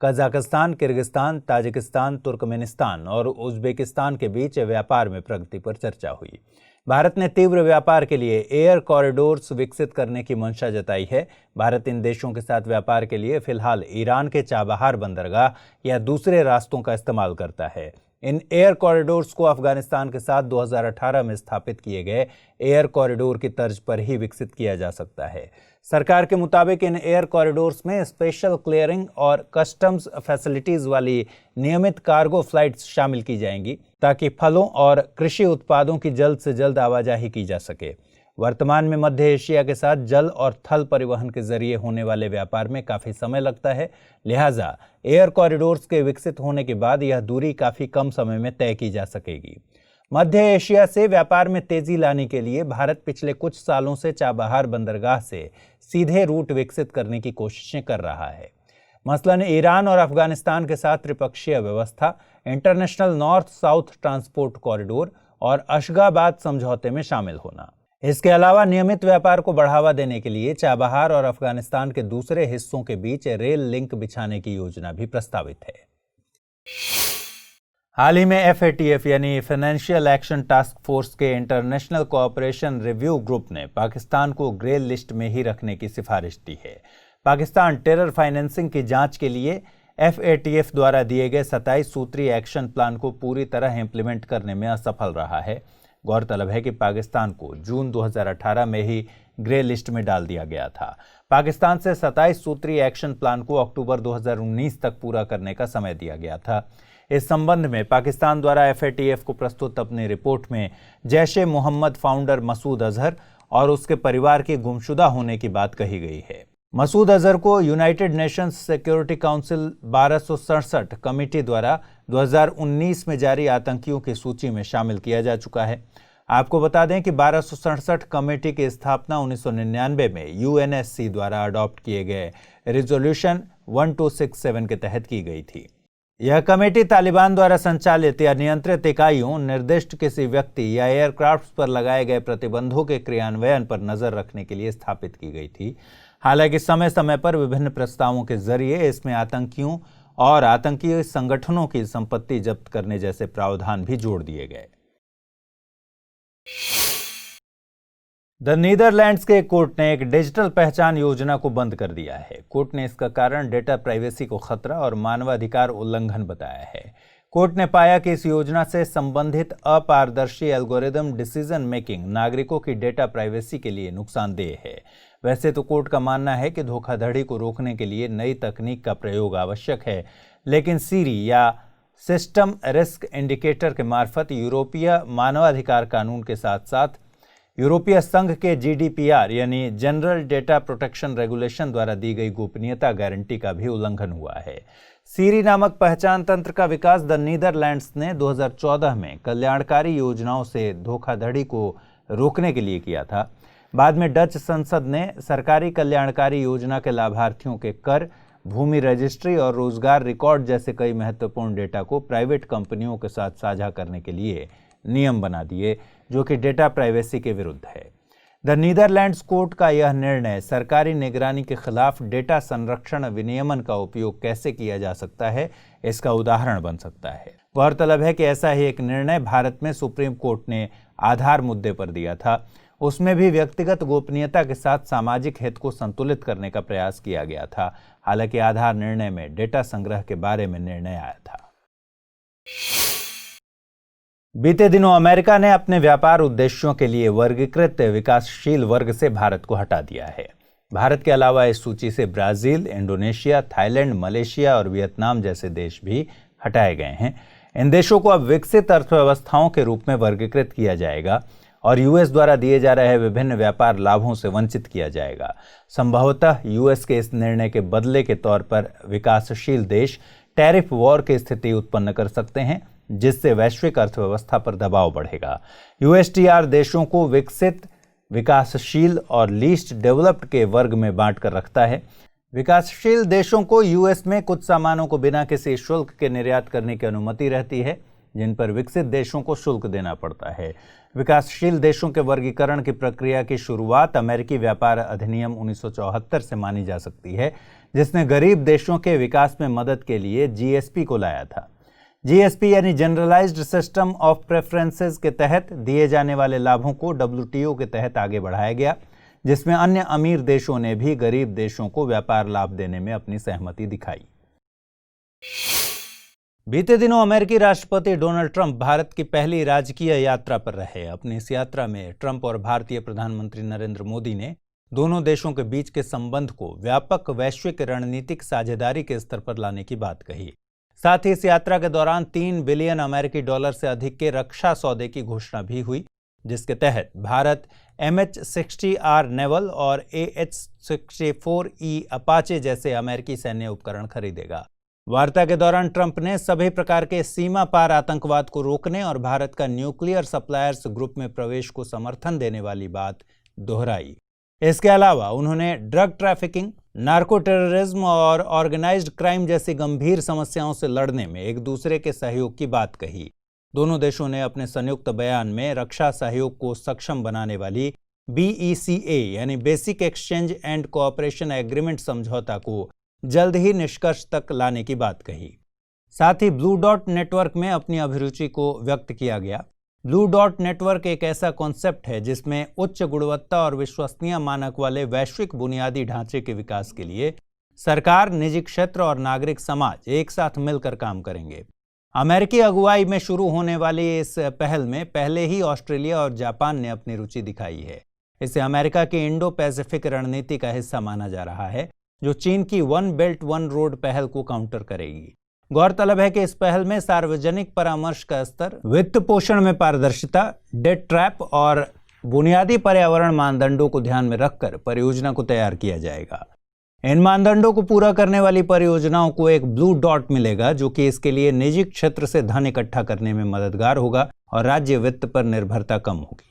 कजाकिस्तान, किर्गिस्तान, ताजिकिस्तान, तुर्कमेनिस्तान और उज्बेकिस्तान के बीच व्यापार में प्रगति पर चर्चा हुई। भारत ने तीव्र व्यापार के लिए एयर कॉरिडोर्स विकसित करने की मंशा जताई है। भारत इन देशों के साथ व्यापार के लिए फिलहाल ईरान के चाबहार बंदरगाह या दूसरे रास्तों का इस्तेमाल करता है। इन एयर कॉरिडोर्स को अफगानिस्तान के साथ 2018 में स्थापित किए गए एयर कॉरिडोर की तर्ज पर ही विकसित किया जा सकता है। सरकार के मुताबिक इन एयर कॉरिडोर्स में स्पेशल क्लियरिंग और कस्टम्स फैसिलिटीज वाली नियमित कार्गो फ्लाइट्स शामिल की जाएंगी ताकि फलों और कृषि उत्पादों की जल्द से जल्द आवाजाही की जा सके। वर्तमान में मध्य एशिया के साथ जल और थल परिवहन के जरिए होने वाले व्यापार में काफ़ी समय लगता है। लिहाजा एयर कॉरिडोर्स के विकसित होने के बाद यह दूरी काफ़ी कम समय में तय की जा सकेगी। मध्य एशिया से व्यापार में तेजी लाने के लिए भारत पिछले कुछ सालों से चाबहार बंदरगाह से सीधे रूट विकसित करने की कोशिशें कर रहा है। मसलन ईरान और अफगानिस्तान के साथ त्रिपक्षीय व्यवस्था, international north south transport corridor और अशगाबाद समझौते में शामिल होना। इसके अलावा नियमित व्यापार को बढ़ावा देने के लिए चाबहार और अफगानिस्तान के दूसरे हिस्सों के बीच रेल लिंक बिछाने की योजना भी प्रस्तावित है। हाल ही में FATF यानी फाइनेंशियल एक्शन टास्क फोर्स के इंटरनेशनल कोऑपरेशन रिव्यू ग्रुप ने पाकिस्तान को ग्रे लिस्ट में ही रखने की सिफारिश दी है। पाकिस्तान टेरर फाइनेंसिंग की जांच के लिए FATF द्वारा दिए गए 27 सूत्रीय एक्शन प्लान को पूरी तरह इंप्लीमेंट करने में असफल रहा है। गौरतलब है कि पाकिस्तान को जून 2018 में ही ग्रे लिस्ट में डाल दिया गया था। पाकिस्तान से 27 सूत्रीय एक्शन प्लान को अक्टूबर 2019 तक पूरा करने का समय दिया गया था। इस संबंध में पाकिस्तान द्वारा FATF को प्रस्तुत अपनी रिपोर्ट में जैश-ए-मोहम्मद फाउंडर मसूद अजहर और उसके परिवार के गुमशुदा होने की बात कही गई है। मसूद अजहर को United Nations security council 1267 committee द्वारा 2019 में जारी आतंकियों की सूची में शामिल किया जा चुका है। आपको बता दें कि 1267 कमेटी की स्थापना 1999 में UNSC द्वारा अडॉप्ट किए गए रिजोल्यूशन 1267 के तहत की गई थी। यह कमेटी तालिबान द्वारा संचालित या नियंत्रित इकाइयों, निर्दिष्ट किसी व्यक्ति या एयरक्राफ्ट पर लगाए गए प्रतिबंधों के क्रियान्वयन पर नजर रखने के लिए स्थापित की गई थी। हालांकि समय समय पर विभिन्न प्रस्तावों के जरिए इसमें आतंकियों और आतंकी संगठनों की संपत्ति जब्त करने जैसे प्रावधान भी जोड़ दिए गए। द नीदरलैंड्स के कोर्ट ने एक डिजिटल पहचान योजना को बंद कर दिया है। कोर्ट ने इसका कारण डेटा प्राइवेसी को खतरा और मानवाधिकार उल्लंघन बताया है। कोर्ट ने पाया कि इस योजना से संबंधित अपारदर्शी एल्गोरिदम डिसीजन मेकिंग नागरिकों की डेटा प्राइवेसी के लिए नुकसानदेह है। वैसे तो कोर्ट का मानना है कि धोखाधड़ी को रोकने के लिए नई तकनीक का प्रयोग आवश्यक है, लेकिन सीरी या सिस्टम रिस्क इंडिकेटर के मार्फत यूरोपीय मानवाधिकार कानून के साथ साथ यूरोपीय संघ के GDPR यानी जनरल डेटा प्रोटेक्शन रेगुलेशन द्वारा दी गई गोपनीयता गारंटी का भी उल्लंघन हुआ है। सीरी नामक पहचान तंत्र का विकास द नीदरलैंड्स ने 2014 में कल्याणकारी योजनाओं से धोखाधड़ी को रोकने के लिए किया था। बाद में डच संसद ने सरकारी कल्याणकारी योजना के लाभार्थियों के कर, भूमि रजिस्ट्री और रोजगार रिकॉर्ड जैसे कई महत्वपूर्ण डेटा को प्राइवेट कंपनियों के साथ साझा करने के लिए नियम बना दिए, जो कि डेटा प्राइवेसी के विरुद्ध है। द नीदरलैंड्स कोर्ट का यह निर्णय सरकारी निगरानी के खिलाफ डेटा संरक्षण विनियमन का उपयोग कैसे किया जा सकता है, इसका उदाहरण बन सकता है। गौरतलब है कि ऐसा ही एक निर्णय भारत में सुप्रीम कोर्ट ने आधार मुद्दे पर दिया था। उसमें भी व्यक्तिगत गोपनीयता के साथ सामाजिक हित को संतुलित करने का प्रयास किया गया था। हालांकि आधार निर्णय में डेटा संग्रह के बारे में निर्णय आया था। बीते दिनों अमेरिका ने अपने व्यापार उद्देश्यों के लिए वर्गीकृत विकासशील वर्ग से भारत को हटा दिया है। भारत के अलावा इस सूची से ब्राजील, इंडोनेशिया, थाईलैंड, मलेशिया और वियतनाम जैसे देश भी हटाए गए हैं। इन देशों को अब विकसित अर्थव्यवस्थाओं के रूप में वर्गीकृत किया जाएगा और यूएस द्वारा दिए जा रहे विभिन्न व्यापार लाभों से वंचित किया जाएगा। संभवतः यूएस के इस निर्णय के बदले के तौर पर विकासशील देश टैरिफ वॉर की स्थिति उत्पन्न कर सकते हैं, जिससे वैश्विक अर्थव्यवस्था पर दबाव बढ़ेगा। यूएसटीआर देशों को विकसित, विकासशील और लीस्ट डेवलप्ड के वर्ग में बांट कर रखता है। विकासशील देशों को यूएस में कुछ सामानों को बिना किसी शुल्क के निर्यात करने की अनुमति रहती है, जिन पर विकसित देशों को शुल्क देना पड़ता है। विकासशील देशों के वर्गीकरण की प्रक्रिया की शुरुआत अमेरिकी व्यापार अधिनियम 1974 से मानी जा सकती है, जिसने गरीब देशों के विकास में मदद के लिए जीएसपी को लाया था। जीएसपी यानी जनरलाइज्ड सिस्टम ऑफ प्रेफरेंसेस के तहत दिए जाने वाले लाभों को डब्ल्यूटीओ के तहत आगे बढ़ाया गया, जिसमें अन्य अमीर देशों ने भी गरीब देशों को व्यापार लाभ देने में अपनी सहमति दिखाई। बीते दिनों अमेरिकी राष्ट्रपति डोनाल्ड ट्रंप भारत की पहली राजकीय यात्रा पर रहे। अपनी इस यात्रा में ट्रंप और भारतीय प्रधानमंत्री नरेंद्र मोदी ने दोनों देशों के बीच के संबंध को व्यापक वैश्विक रणनीतिक साझेदारी के स्तर पर लाने की बात कही। साथ ही इस यात्रा के दौरान 3 बिलियन अमेरिकी डॉलर से अधिक के रक्षा सौदे की घोषणा भी हुई, जिसके तहत भारत MH-60R नेवल और AH-64E अपाचे जैसे अमेरिकी सैन्य उपकरण खरीदेगा। वार्ता के दौरान ट्रंप ने सभी प्रकार के सीमा पार आतंकवाद को रोकने और भारत का न्यूक्लियर सप्लायर्स ग्रुप में प्रवेश को समर्थन देने वाली बात दोहराई। इसके अलावा उन्होंने ड्रग ट्रैफिकिंग, नार्को टेररिज्म और ऑर्गेनाइज्ड क्राइम जैसी गंभीर समस्याओं से लड़ने में एक दूसरे के सहयोग की बात कही। दोनों देशों ने अपने संयुक्त बयान में रक्षा सहयोग को सक्षम बनाने वाली BECA यानी basic exchange and cooperation agreement समझौता को जल्द ही निष्कर्ष तक लाने की बात कही। साथ ही ब्लू डॉट नेटवर्क में अपनी अभिरुचि को व्यक्त किया गया। ब्लू डॉट नेटवर्क एक ऐसा कॉन्सेप्ट है जिसमें उच्च गुणवत्ता और विश्वसनीय मानक वाले वैश्विक बुनियादी ढांचे के विकास के लिए सरकार, निजी क्षेत्र और नागरिक समाज एक साथ मिलकर काम करेंगे। अमेरिकी अगुवाई में शुरू होने वाली इस पहल में पहले ही ऑस्ट्रेलिया और जापान ने अपनी रुचि दिखाई है। इसे अमेरिका की इंडो पैसिफिक रणनीति का हिस्सा माना जा रहा है, जो चीन की वन बेल्ट वन रोड पहल को काउंटर करेगी। गौरतलब है कि इस पहल में सार्वजनिक परामर्श का स्तर, वित्त पोषण में पारदर्शिता, डेट ट्रैप और बुनियादी पर्यावरण मानदंडों को ध्यान में रखकर परियोजना को तैयार किया जाएगा। इन मानदंडों को पूरा करने वाली परियोजनाओं को एक ब्लू डॉट मिलेगा, जो कि इसके लिए निजी क्षेत्र से धन इकट्ठा करने में मददगार होगा और राज्य वित्त पर निर्भरता कम होगी।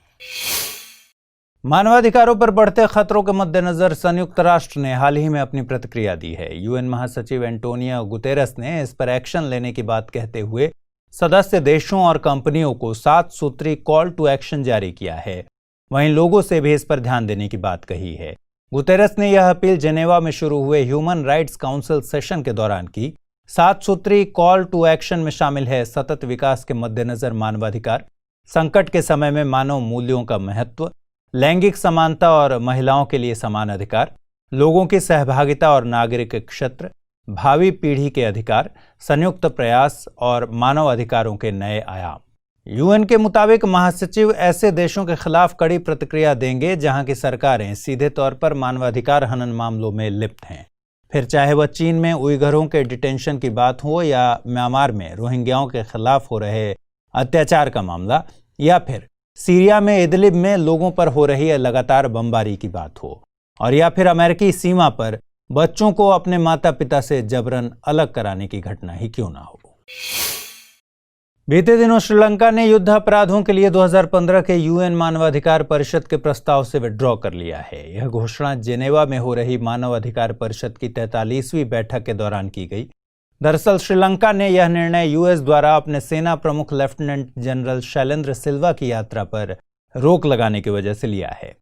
मानवाधिकारों पर बढ़ते खतरों के मद्देनजर संयुक्त राष्ट्र ने हाल ही में अपनी प्रतिक्रिया दी है। यूएन महासचिव एंटोनियो गुतेरस ने इस पर एक्शन लेने की बात कहते हुए सदस्य देशों और कंपनियों को 7 सूत्री कॉल टू एक्शन जारी किया है। वहीं लोगों से भी इस पर ध्यान देने की बात कही है। गुतेरस ने यह अपील जेनेवा में शुरू हुए ह्यूमन राइट्स काउंसिल सेशन के दौरान की। 7 सूत्री कॉल टू एक्शन में शामिल है सतत विकास के मद्देनजर मानवाधिकार, संकट के समय में मानव मूल्यों का महत्व, लैंगिक समानता और महिलाओं के लिए समान अधिकार, लोगों की सहभागिता और नागरिक क्षेत्र, भावी पीढ़ी के अधिकार, संयुक्त प्रयास और मानव अधिकारों के नए आयाम। यूएन के मुताबिक महासचिव ऐसे देशों के खिलाफ कड़ी प्रतिक्रिया देंगे जहां की सरकारें सीधे तौर पर मानवाधिकार हनन मामलों में लिप्त हैं, फिर चाहे वह चीन में उइघरों के डिटेंशन की बात हो या म्यांमार में रोहिंग्याओं के खिलाफ हो रहे अत्याचार का मामला, या फिर सीरिया में इदलिब में लोगों पर हो रही लगातार बमबारी की बात हो, और या फिर अमेरिकी सीमा पर बच्चों को अपने माता पिता से जबरन अलग कराने की घटना ही क्यों ना हो। बीते दिनों श्रीलंका ने युद्ध अपराधों के लिए 2015 के यूएन मानवाधिकार परिषद के प्रस्ताव से विड्रॉ कर लिया है। यह घोषणा जेनेवा में हो रही मानवाधिकार परिषद की 43वीं बैठक के दौरान की गई। दरअसल श्रीलंका ने यह निर्णय यूएस द्वारा अपने सेना प्रमुख लेफ्टिनेंट जनरल शैलेंद्र सिल्वा की यात्रा पर रोक लगाने की वजह से लिया है।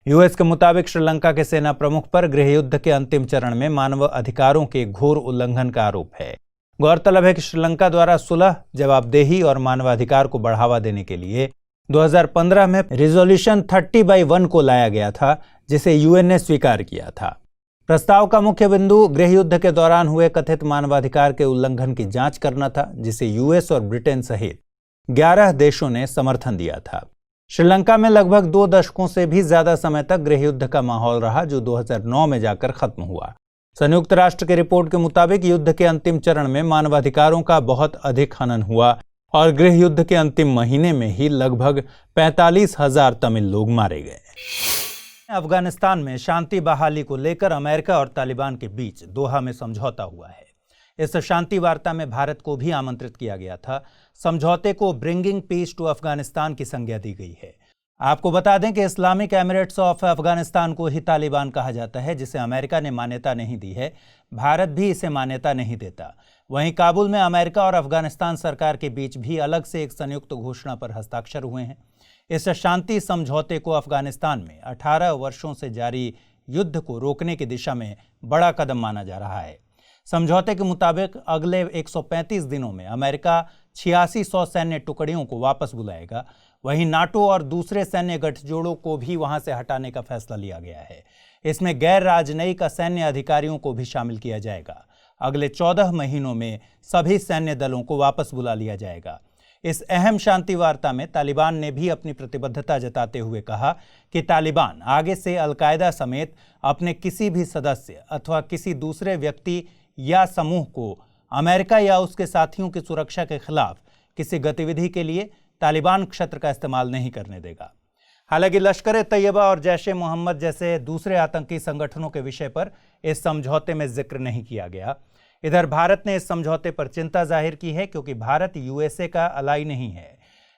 यूएस के मुताबिक श्रीलंका के सेना प्रमुख पर गृह युद्ध के अंतिम चरण में मानव अधिकारों के घोर उल्लंघन का आरोप है। गौरतलब है कि श्रीलंका द्वारा सुलह, जवाबदेही और मानवाधिकार को बढ़ावा देने के लिए 2015 में रिजोल्यूशन 30/1 को लाया गया था, जिसे यूएन ने स्वीकार किया था। प्रस्ताव का मुख्य बिंदु गृह युद्ध के दौरान हुए कथित मानवाधिकार के उल्लंघन की जांच करना था, जिसे यूएस और ब्रिटेन सहित 11 देशों ने समर्थन दिया था। श्रीलंका में लगभग 2 दशकों से भी ज्यादा समय तक गृह युद्ध का माहौल रहा, जो 2009 में जाकर खत्म हुआ। संयुक्त राष्ट्र की रिपोर्ट के मुताबिक युद्ध के अंतिम चरण में मानवाधिकारों का बहुत अधिक हनन हुआ और गृह युद्ध के अंतिम महीने में ही लगभग 45,000 तमिल लोग मारे गए। अफगानिस्तान में शांति बहाली को लेकर अमेरिका और तालिबान के बीच दोहा में समझौता हुआ है। इस शांति वार्ता में भारत को भी आमंत्रित किया गया था। समझौते को ब्रिंगिंग पीस टू अफगानिस्तान की संज्ञा दी गई है। आपको बता दें कि इस्लामिक एमिरेट्स ऑफ अफगानिस्तान को ही तालिबान कहा जाता है, जिसे अमेरिका ने मान्यता नहीं दी है। भारत भी इसे मान्यता नहीं देता। वहीं काबुल में अमेरिका और अफगानिस्तान सरकार के बीच भी अलग से एक संयुक्त घोषणा पर हस्ताक्षर हुए हैं। इस शांति समझौते को अफगानिस्तान में 18 वर्षों से जारी युद्ध को रोकने की दिशा में बड़ा कदम माना जा रहा है। समझौते के मुताबिक अगले 135 दिनों में अमेरिका 8600 सैन्य टुकड़ियों को वापस बुलाएगा। वहीं नाटो और दूसरे सैन्य गठजोड़ों को भी वहां से हटाने का फैसला लिया गया है। इसमें गैर राजनयिक सैन्य अधिकारियों को भी शामिल किया जाएगा। अगले 14 महीनों में सभी सैन्य दलों को वापस बुला लिया जाएगा। इस अहम शांति वार्ता में तालिबान ने भी अपनी प्रतिबद्धता जताते हुए कहा कि तालिबान आगे से अलकायदा समेत अपने किसी भी सदस्य अथवा किसी दूसरे व्यक्ति या समूह को अमेरिका या उसके साथियों की सुरक्षा के खिलाफ किसी गतिविधि के लिए तालिबान क्षेत्र का इस्तेमाल नहीं करने देगा। हालांकि लश्कर ए तैयबा और जैश ए मोहम्मद जैसे दूसरे आतंकी संगठनों के विषय पर इस समझौते में जिक्र नहीं किया गया। इधर भारत ने इस समझौते पर चिंता जाहिर की है, क्योंकि भारत यूएसए का अलाई नहीं है।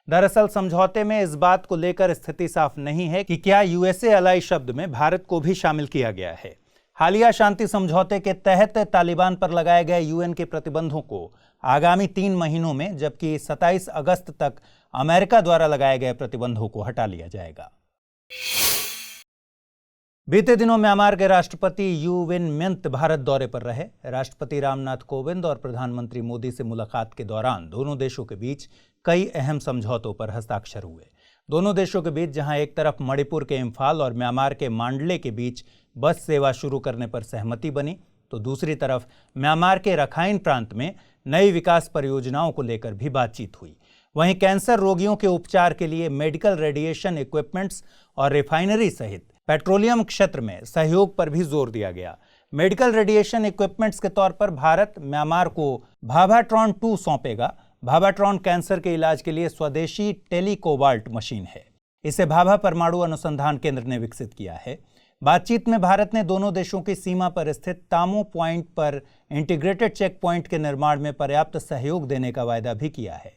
दरअसल समझौते में इस बात को लेकर स्थिति साफ नहीं है कि क्या यूएसए अलाई शब्द में भारत को भी शामिल किया गया है। हालिया शांति समझौते के तहत तालिबान पर लगाए गए यूएन के प्रतिबंधों को आगामी 3 महीनों में, जबकि 27 अगस्त तक अमेरिका द्वारा लगाए गए प्रतिबंधों को हटा लिया जाएगा। बीते दिनों म्यांमार के राष्ट्रपति यू विन मिंत भारत दौरे पर रहे। राष्ट्रपति रामनाथ कोविंद और प्रधानमंत्री मोदी से मुलाकात के दौरान दोनों देशों के बीच कई अहम समझौतों पर हस्ताक्षर हुए। दोनों देशों के बीच जहां एक तरफ मणिपुर के इम्फाल और म्यांमार के मांडले के बीच बस सेवा शुरू करने पर सहमति बनी, तो दूसरी तरफ म्यांमार के रखाइन प्रांत में नई विकास परियोजनाओं को लेकर भी बातचीत हुई। वहीं कैंसर रोगियों के उपचार के लिए मेडिकल रेडिएशन इक्विपमेंट्स और रिफाइनरी सहित पेट्रोलियम क्षेत्र में सहयोग पर भी जोर दिया गया। मेडिकल रेडिएशन इक्विपमेंट्स के तौर पर भारत म्यांमार को भाभाट्रॉन 2 सौंपेगा। भाभाट्रॉन कैंसर के इलाज के लिए स्वदेशी टेलीकोबाल्ट मशीन है। इसे भाभा परमाणु अनुसंधान केंद्र ने विकसित किया है। बातचीत में भारत ने दोनों देशों की सीमा पर स्थित तामो पॉइंट पर इंटीग्रेटेड चेक पॉइंट के निर्माण में पर्याप्त सहयोग देने का वायदा भी किया है।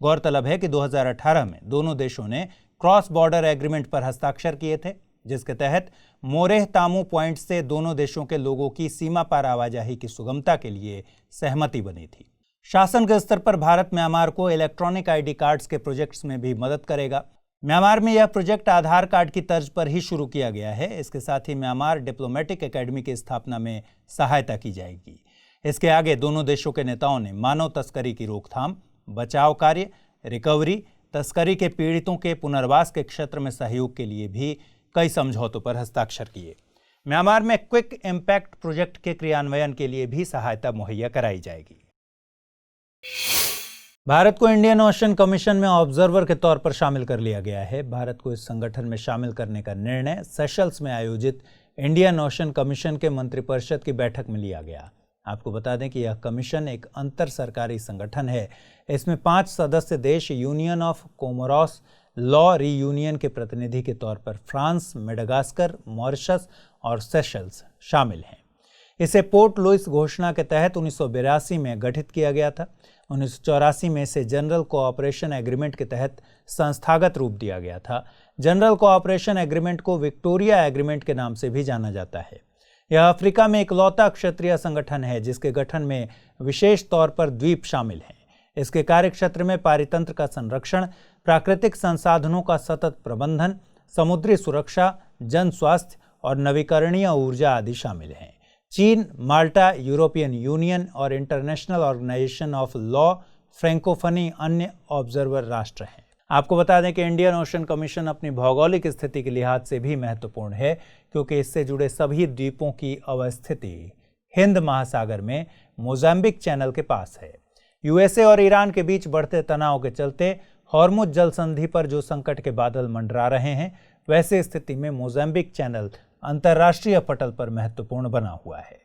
गौरतलब है कि 2018 में दोनों देशों ने क्रॉस बॉर्डर एग्रीमेंट पर हस्ताक्षर किए थे, जिसके तहत मोरेह तामो पॉइंट से दोनों देशों के लोगों की सीमा पार आवाजाही की सुगमता के लिए सहमति बनी थी। शासन के स्तर पर भारत म्यांमार को इलेक्ट्रॉनिक आईडी कार्ड्स के प्रोजेक्ट्स में भी मदद करेगा। म्यांमार में यह प्रोजेक्ट आधार कार्ड की तर्ज पर ही शुरू किया गया है। इसके साथ ही म्यांमार डिप्लोमेटिक एकेडमी की स्थापना में सहायता की जाएगी। इसके आगे दोनों देशों के नेताओं ने मानव तस्करी की रोकथाम, बचाव कार्य, रिकवरी, तस्करी के पीड़ितों के पुनर्वास के क्षेत्र में सहयोग के लिए भी कई समझौतों पर हस्ताक्षर किए। म्यांमार में क्विक इम्पैक्ट प्रोजेक्ट के क्रियान्वयन के लिए भी सहायता मुहैया कराई जाएगी। भारत को इंडियन ओशन कमीशन में ऑब्जर्वर के तौर पर शामिल कर लिया गया है। भारत को इस संगठन में शामिल करने का निर्णय सेशल्स में आयोजित इंडियन ओशन कमीशन के मंत्रिपरिषद की बैठक में लिया गया। आपको बता दें कि यह कमीशन एक अंतर सरकारी संगठन है। इसमें 5 सदस्य देश union of Comoros law reunion के प्रतिनिधि के तौर पर फ्रांस, मेडागास्कर, मॉरिशस और सेशल्स शामिल हैं। इसे पोर्ट लुइस घोषणा के तहत 1982 में गठित किया गया था। 1984 में इसे जनरल कोऑपरेशन एग्रीमेंट के तहत संस्थागत रूप दिया गया था। जनरल कोऑपरेशन एग्रीमेंट को विक्टोरिया एग्रीमेंट के नाम से भी जाना जाता है। यह अफ्रीका में इकलौता क्षेत्रीय संगठन है जिसके गठन में विशेष तौर पर द्वीप शामिल हैं। इसके कार्यक्षेत्र में पारितंत्र का संरक्षण, प्राकृतिक संसाधनों का सतत प्रबंधन, समुद्री सुरक्षा, जन स्वास्थ्य और नवीकरणीय ऊर्जा आदि शामिल हैं। चीन, माल्टा, यूरोपियन यूनियन और इंटरनेशनल ऑर्गेनाइजेशन ऑफ लॉ फ्रैंकोफनी अन्य ऑब्जर्वर राष्ट्र हैं। आपको बता दें कि इंडियन ओशन कमीशन अपनी भौगोलिक स्थिति के लिहाज से भी महत्वपूर्ण है, क्योंकि इससे जुड़े सभी द्वीपों की अवस्थिति हिंद महासागर में मोजाम्बिक चैनल के पास है। यूएसए और ईरान के बीच बढ़ते तनाव के चलते हॉर्मुज जल संधि पर जो संकट के बादल मंडरा रहे हैं, वैसे स्थिति में मोजाम्बिक चैनल अंतर्राष्ट्रीय पटल पर महत्वपूर्ण बना हुआ है।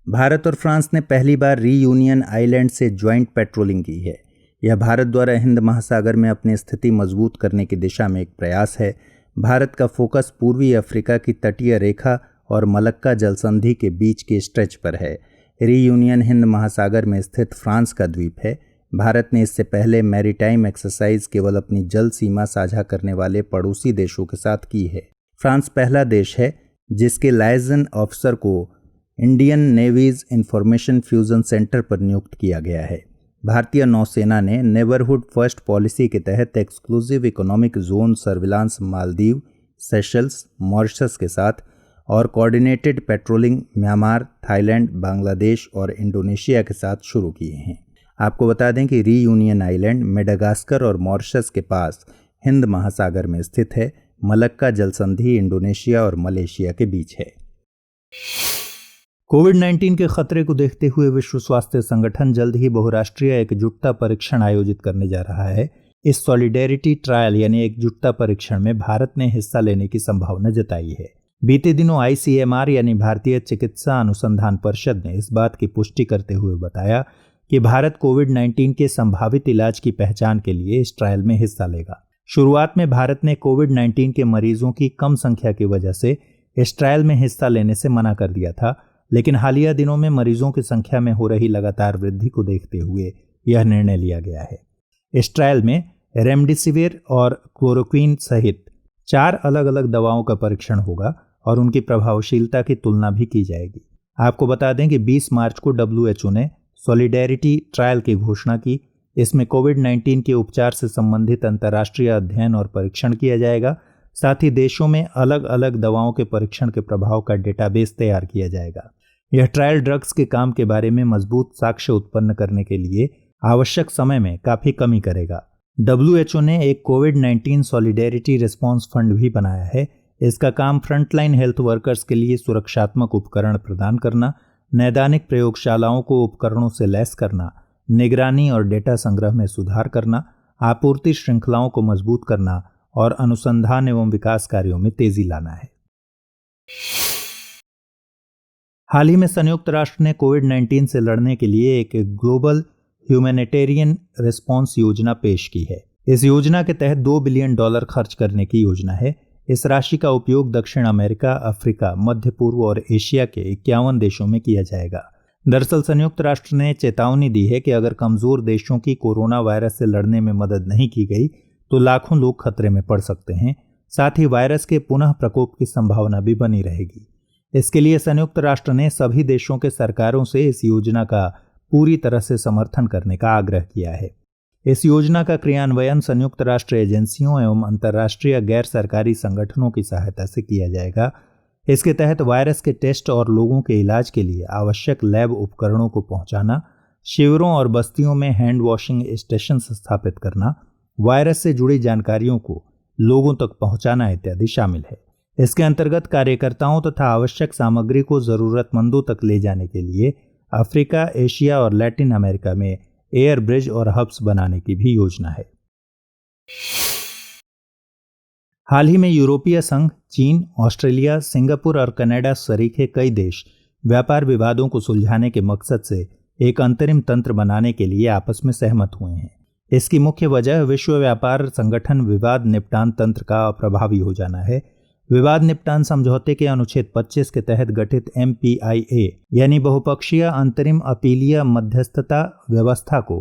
भारत और फ्रांस ने पहली बार रीयूनियन आइलैंड से ज्वाइंट पेट्रोलिंग की है। यह भारत द्वारा हिंद महासागर में अपनी स्थिति मजबूत करने की दिशा में एक प्रयास है। भारत का फोकस पूर्वी अफ्रीका की तटीय रेखा और मलक्का जलसंधि के बीच के स्ट्रेच पर है। रीयूनियन हिंद महासागर में स्थित फ्रांस का द्वीप है। भारत ने इससे पहले मैरीटाइम एक्सरसाइज केवल अपनी जल सीमा साझा करने वाले पड़ोसी देशों के साथ की है। फ्रांस पहला देश है जिसके लाइजन ऑफिसर को Indian navy's information fusion centre पर नियुक्त किया गया है। भारतीय नौसेना ने नेबरहुड फर्स्ट पॉलिसी के तहत exclusive economic zone surveillance Maldives, Seychelles, Mauritius के साथ और coordinated patrolling Myanmar, Thailand, Bangladesh और इंडोनेशिया के साथ शुरू किए हैं। आपको बता दें कि रीयूनियन आइलैंड मेडागास्कर और मॉरिशस के पास हिंद महासागर में स्थित है। मलक्का जलसंधि इंडोनेशिया और मलेशिया के बीच है। कोविड-19 के खतरे को देखते हुए विश्व स्वास्थ्य संगठन जल्द ही बहुराष्ट्रीय एकजुटता परीक्षण आयोजित करने जा रहा है। इस सॉलिडेरिटी ट्रायल यानी एकजुटता परीक्षण में भारत ने हिस्सा लेने की संभावना जताई है। बीते दिनों ICMR यानी भारतीय चिकित्सा अनुसंधान परिषद ने इस बात की पुष्टि करते हुए बताया कि भारत कोविड-19 के संभावित इलाज की पहचान के लिए इस ट्रायल में हिस्सा लेगा। शुरुआत में भारत ने कोविड-19 के मरीजों की कम संख्या की वजह से इस ट्रायल में हिस्सा लेने से मना कर दिया था, लेकिन हालिया दिनों में मरीजों की संख्या में हो रही लगातार वृद्धि को देखते हुए यह निर्णय लिया गया है। इस ट्रायल में रेमडेसिविर और क्लोरोक्विन सहित 4 अलग अलग दवाओं का परीक्षण होगा और उनकी प्रभावशीलता की तुलना भी की जाएगी। आपको बता दें कि 20 मार्च को WHO ने सॉलिडेरिटी ट्रायल की घोषणा की। इसमें कोविड-19 के उपचार से संबंधित अंतर्राष्ट्रीय अध्ययन और परीक्षण किया जाएगा। साथ ही देशों में अलग अलग दवाओं के परीक्षण के प्रभाव का डेटाबेस तैयार किया जाएगा। यह ट्रायल ड्रग्स के काम के बारे में मजबूत साक्ष्य उत्पन्न करने के लिए आवश्यक समय में काफी कमी करेगा। WHO ने एक कोविड-19 सॉलिडेरिटी रिस्पांस फंड भी बनाया है। इसका काम फ्रंटलाइन हेल्थ वर्कर्स के लिए सुरक्षात्मक उपकरण प्रदान करना, नैदानिक प्रयोगशालाओं को उपकरणों से लैस करना, निगरानी और डेटा संग्रह में सुधार करना, आपूर्ति श्रृंखलाओं को मजबूत करना और अनुसंधान एवं विकास कार्यों में तेजी लाना है। हाल ही में संयुक्त राष्ट्र ने कोविड-19 से लड़ने के लिए एक ग्लोबल ह्यूमैनिटेरियन रिस्पांस योजना पेश की है। इस योजना के तहत $2 बिलियन खर्च करने की योजना है। इस राशि का उपयोग दक्षिण अमेरिका, अफ्रीका, मध्य पूर्व और एशिया के 51 देशों में किया जाएगा। दरअसल संयुक्त राष्ट्र ने चेतावनी दी है कि अगर कमजोर देशों की कोरोना वायरस से लड़ने में मदद नहीं की गई तो लाखों लोग खतरे में पड़ सकते हैं। साथ ही वायरस के पुनः प्रकोप की संभावना भी बनी रहेगी। इसके लिए संयुक्त राष्ट्र ने सभी देशों के सरकारों से इस योजना का पूरी तरह से समर्थन करने का आग्रह किया है। इस योजना का क्रियान्वयन संयुक्त राष्ट्र एजेंसियों एवं अंतर्राष्ट्रीय गैर सरकारी संगठनों की सहायता से किया जाएगा। इसके तहत वायरस के टेस्ट और लोगों के इलाज के लिए आवश्यक लैब उपकरणों को पहुंचाना, शिविरों और बस्तियों में हैंड वॉशिंग स्टेशन स्थापित करना, वायरस से जुड़ी जानकारियों को लोगों तक पहुंचाना इत्यादि शामिल है। इसके अंतर्गत कार्यकर्ताओं तथा आवश्यक सामग्री को जरूरतमंदों तक ले जाने के लिए अफ्रीका, एशिया और लैटिन अमेरिका में एयर ब्रिज और हब्स बनाने की भी योजना है। हाल ही में यूरोपीय संघ, चीन, ऑस्ट्रेलिया, सिंगापुर और कनाडा सरीखे कई देश व्यापार विवादों को सुलझाने के मकसद से एक अंतरिम तंत्र बनाने के लिए आपस में सहमत हुए हैं। इसकी मुख्य वजह विश्व व्यापार संगठन विवाद निपटान तंत्र का अप्रभावी हो जाना है। विवाद निपटान समझौते के अनुच्छेद 25 के तहत गठित MPIA यानी बहुपक्षीय अंतरिम अपीलीय मध्यस्थता व्यवस्था को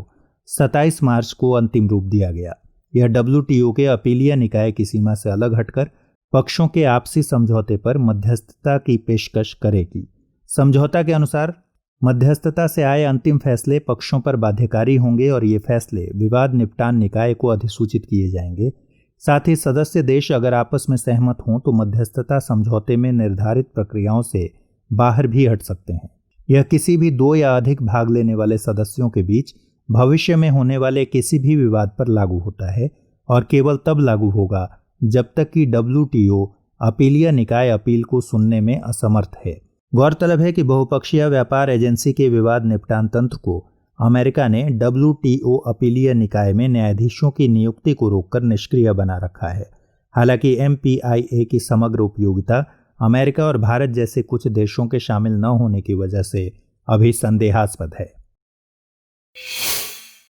27 मार्च को अंतिम रूप दिया गया। यह WTO के अपीलीय निकाय की सीमा से अलग हटकर पक्षों के आपसी समझौते पर मध्यस्थता की पेशकश करेगी। समझौता के अनुसार मध्यस्थता से आए अंतिम फैसले पक्षों पर बाध्यकारी होंगे और ये फैसले विवाद निपटान निकाय को अधिसूचित किए जाएंगे। साथ ही सदस्य देश अगर आपस में सहमत हों तो मध्यस्थता समझौते में निर्धारित प्रक्रियाओं से बाहर भी हट सकते हैं। यह किसी भी 2 या अधिक भाग लेने वाले सदस्यों के बीच भविष्य में होने वाले किसी भी विवाद पर लागू होता है और केवल तब लागू होगा जब तक कि WTO अपीलीय निकाय अपील को सुनने में असमर्थ है। गौरतलब है कि बहुपक्षीय व्यापार एजेंसी के विवाद निपटान तंत्र को अमेरिका ने WTO अपीलीय निकाय में न्यायाधीशों की नियुक्ति को रोककर निष्क्रिय बना रखा है। हालांकि MPIA की समग्र उपयोगिता अमेरिका और भारत जैसे कुछ देशों के शामिल न होने की वजह से अभी संदेहास्पद है।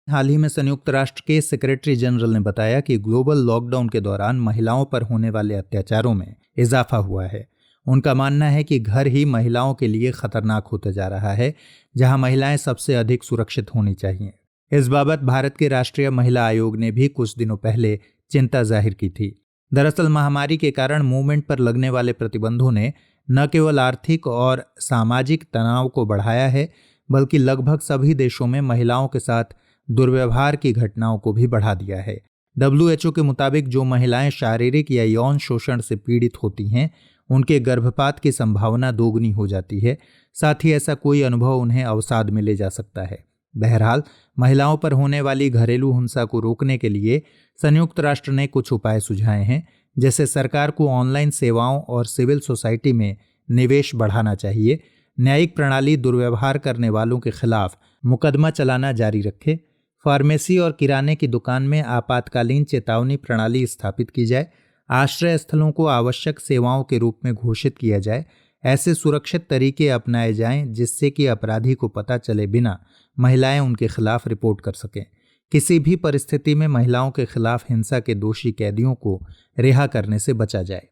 हाल ही में संयुक्त राष्ट्र के सेक्रेटरी जनरल ने बताया कि ग्लोबल लॉकडाउन के दौरान महिलाओं पर होने वाले अत्याचारों में इजाफा हुआ है। उनका मानना है कि घर ही महिलाओं के लिए खतरनाक होता जा रहा है, जहां महिलाएं सबसे अधिक सुरक्षित होनी चाहिए। इस बाबत भारत के राष्ट्रीय महिला आयोग ने भी कुछ दिनों पहले चिंता जाहिर की थी। दरअसल महामारी के कारण मूवमेंट पर लगने वाले प्रतिबंधों ने न केवल आर्थिक और सामाजिक तनाव को बढ़ाया है, बल्कि लगभग सभी देशों में महिलाओं के साथ दुर्व्यवहार की घटनाओं को भी बढ़ा दिया है। WHO के मुताबिक जो महिलाएं शारीरिक या यौन शोषण से पीड़ित होती हैं, उनके गर्भपात की संभावना दोगुनी हो जाती है। साथ ही ऐसा कोई अनुभव उन्हें अवसाद में ले जा सकता है। बहरहाल, महिलाओं पर होने वाली घरेलू हिंसा को रोकने के लिए संयुक्त राष्ट्र ने कुछ उपाय सुझाए हैं, जैसे सरकार को ऑनलाइन सेवाओं और सिविल सोसाइटी में निवेश बढ़ाना चाहिए, न्यायिक प्रणाली दुर्व्यवहार करने वालों के खिलाफ मुकदमा चलाना जारी रखे, फार्मेसी और किराने की दुकान में आपातकालीन चेतावनी प्रणाली स्थापित की जाए, आश्रय स्थलों को आवश्यक सेवाओं के रूप में घोषित किया जाए। ऐसे सुरक्षित तरीके अपनाए जाएं जिससे कि अपराधी को पता चले बिना महिलाएं उनके खिलाफ रिपोर्ट कर सकें। किसी भी परिस्थिति में महिलाओं के खिलाफ हिंसा के दोषी कैदियों को रिहा करने से बचा जाए।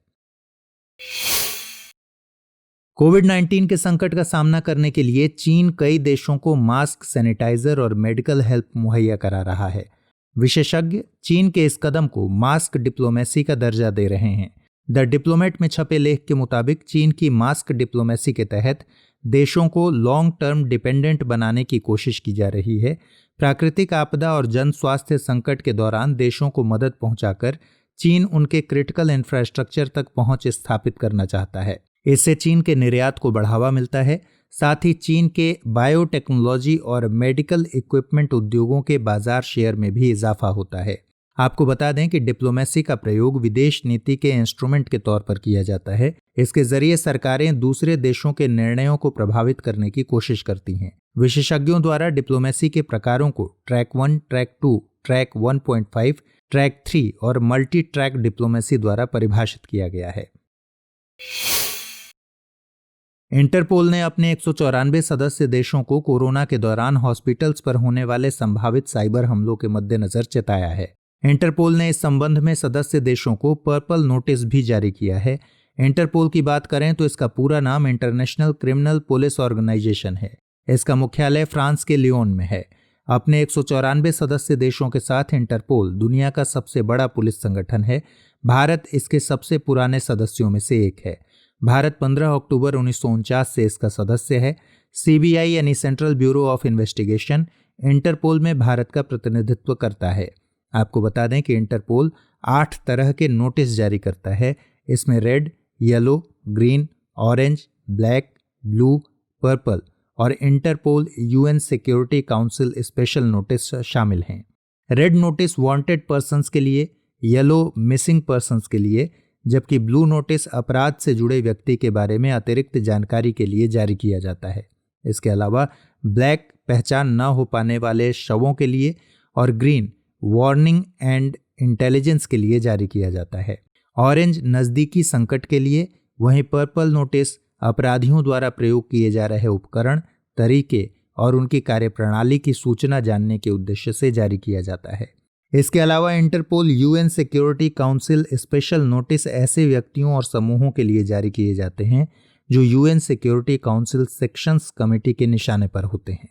कोविड-19 के संकट का सामना करने के लिए चीन कई देशों को मास्क, सैनिटाइजर और मेडिकल हेल्प मुहैया करा रहा है। विशेषज्ञ चीन के इस कदम को मास्क डिप्लोमेसी का दर्जा दे रहे हैं। द डिप्लोमेट में छपे लेख के मुताबिक चीन की मास्क डिप्लोमेसी के तहत देशों को लॉन्ग टर्म डिपेंडेंट बनाने की कोशिश की जा रही है। प्राकृतिक आपदा और जन स्वास्थ्य संकट के दौरान देशों को मदद पहुंचाकर चीन उनके क्रिटिकल इंफ्रास्ट्रक्चर तक पहुंच स्थापित करना चाहता है। इससे चीन के निर्यात को बढ़ावा मिलता है। साथ ही चीन के बायोटेक्नोलॉजी और मेडिकल इक्विपमेंट उद्योगों के बाजार शेयर में भी इजाफा होता है। आपको बता दें कि डिप्लोमेसी का प्रयोग विदेश नीति के इंस्ट्रूमेंट के तौर पर किया जाता है। इसके जरिए सरकारें दूसरे देशों के निर्णयों को प्रभावित करने की कोशिश करती हैं। विशेषज्ञों द्वारा डिप्लोमेसी के प्रकारों को ट्रैक 1, ट्रैक 2, ट्रैक 1.5, ट्रैक 3 और मल्टी ट्रैक डिप्लोमेसी द्वारा परिभाषित किया गया है। इंटरपोल ने अपने 194 सदस्य देशों को कोरोना के दौरान हॉस्पिटल्स पर होने वाले संभावित साइबर हमलों के मद्देनजर चेताया है। इंटरपोल ने इस संबंध में सदस्य देशों को पर्पल नोटिस भी जारी किया है। इंटरपोल की बात करें तो इसका पूरा नाम इंटरनेशनल क्रिमिनल पुलिस ऑर्गेनाइजेशन है। इसका मुख्यालय फ्रांस के लियोन में है। अपने 194 सदस्य देशों के साथ इंटरपोल दुनिया का सबसे बड़ा पुलिस संगठन है। भारत इसके सबसे पुराने सदस्यों में से एक है। भारत 15 अक्टूबर 1949 से इसका सदस्य है। CBI यानी central bureau of investigation Interpol में भारत का प्रतिनिधित्व करता है। आपको बता दें कि इंटरपोल 8 तरह के नोटिस जारी करता है। इसमें red, yellow, green, orange, black, blue, purple और Interpol UN security council special notice शामिल हैं। रेड नोटिस वांटेड पर्सन्स के लिए, येलो मिसिंग पर्सन्स के लिए, जबकि ब्लू नोटिस अपराध से जुड़े व्यक्ति के बारे में अतिरिक्त जानकारी के लिए जारी किया जाता है। इसके अलावा ब्लैक पहचान न हो पाने वाले शवों के लिए और ग्रीन वार्निंग एंड इंटेलिजेंस के लिए जारी किया जाता है। ऑरेंज नज़दीकी संकट के लिए, वहीं पर्पल नोटिस अपराधियों द्वारा प्रयोग किए जा रहे उपकरण, तरीके और उनकी कार्यप्रणाली की सूचना जानने के उद्देश्य से जारी किया जाता है। इसके अलावा Interpol UN security council special notice ऐसे व्यक्तियों और समूहों के लिए जारी किए जाते हैं जो UN security council sections committee के निशाने पर होते हैं।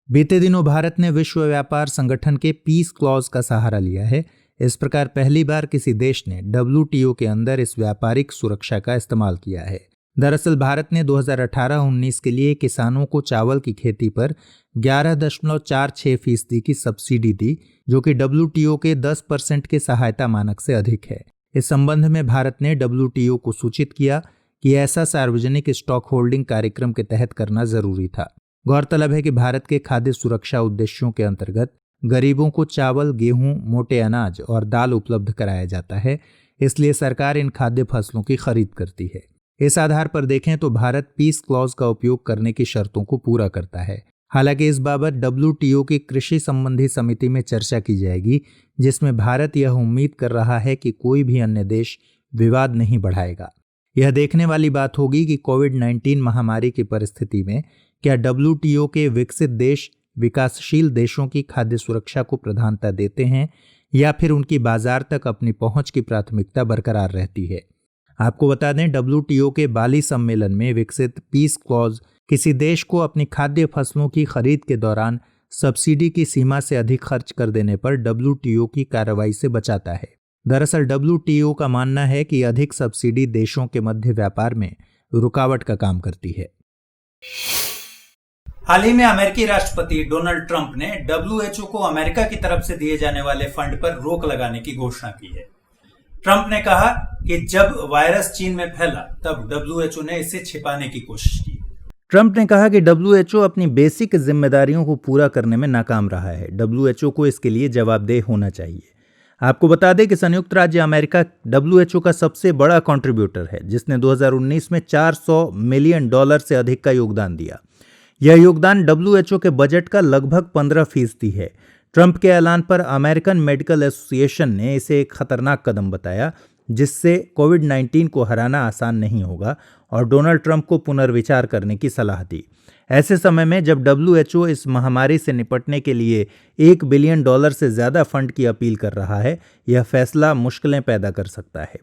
बीते दिनों भारत ने विश्व व्यापार संगठन के पीस क्लॉज का सहारा लिया है। इस प्रकार पहली बार किसी देश ने WTO के अंदर इस व्यापारिक सुरक्षा का इस्तेमाल किया है। दरअसल भारत ने 2018-19 के लिए किसानों को चावल की खेती पर 11.46% की सब्सिडी दी, जो कि WTO के 10% के सहायता मानक से अधिक है। इस संबंध में भारत ने WTO को सूचित किया कि ऐसा सार्वजनिक स्टॉक होल्डिंग कार्यक्रम के तहत करना जरूरी था। गौरतलब है कि भारत के खाद्य सुरक्षा उद्देश्यों के अंतर्गत गरीबों को चावल, गेहूं, मोटे अनाज और दाल उपलब्ध कराया जाता है, इसलिए सरकार इन खाद्य फसलों की खरीद करती है। इस आधार पर देखें तो भारत पीस क्लॉज का उपयोग करने की शर्तों को पूरा करता है। हालांकि इस बाबत WTO की कृषि संबंधी समिति में चर्चा की जाएगी, जिसमें भारत यह उम्मीद कर रहा है कि कोई भी अन्य देश विवाद नहीं बढ़ाएगा। यह देखने वाली बात होगी कि कोविड-19 महामारी की परिस्थिति में क्या WTO के विकसित देश विकासशील देशों की खाद्य सुरक्षा को प्रधानता देते हैं या फिर उनकी बाजार तक अपनी पहुंच की प्राथमिकता बरकरार रहती है। आपको बता दें, WTO के बाली सम्मेलन में विकसित पीस क्लॉज किसी देश को अपनी खाद्य फसलों की खरीद के दौरान सब्सिडी की सीमा से अधिक खर्च कर देने पर WTO की कार्रवाई से बचाता है। दरअसल WTO का मानना है कि अधिक सब्सिडी देशों के मध्य व्यापार में रुकावट का काम करती है। हाल ही में अमेरिकी राष्ट्रपति डोनाल्ड ट्रंप ने WHO को अमेरिका की तरफ से दिए जाने वाले फंड पर रोक लगाने की घोषणा की है। ट्रंप ने कहा कि जब वायरस चीन में फैला तब WHO ने इसे छिपाने की कोशिश की। ट्रंप ने कहा कि WHO अपनी बेसिक जिम्मेदारियों को पूरा करने में नाकाम रहा है। WHO को इसके लिए जवाबदेह होना चाहिए। आपको बता दें कि संयुक्त राज्य अमेरिका WHO का सबसे बड़ा कंट्रीब्यूटर है, जिसने 2019 में $400 मिलियन से अधिक का योगदान दिया। यह योगदान WHO के बजट का लगभग 15% है। ट्रंप के ऐलान पर अमेरिकन मेडिकल एसोसिएशन ने इसे एक खतरनाक कदम बताया, जिससे कोविड-19 को हराना आसान नहीं होगा, और डोनाल्ड ट्रंप को पुनर्विचार करने की सलाह दी। ऐसे समय में जब WHO इस महामारी से निपटने के लिए $1 बिलियन से ज्यादा फंड की अपील कर रहा है, यह फैसला मुश्किलें पैदा कर सकता है।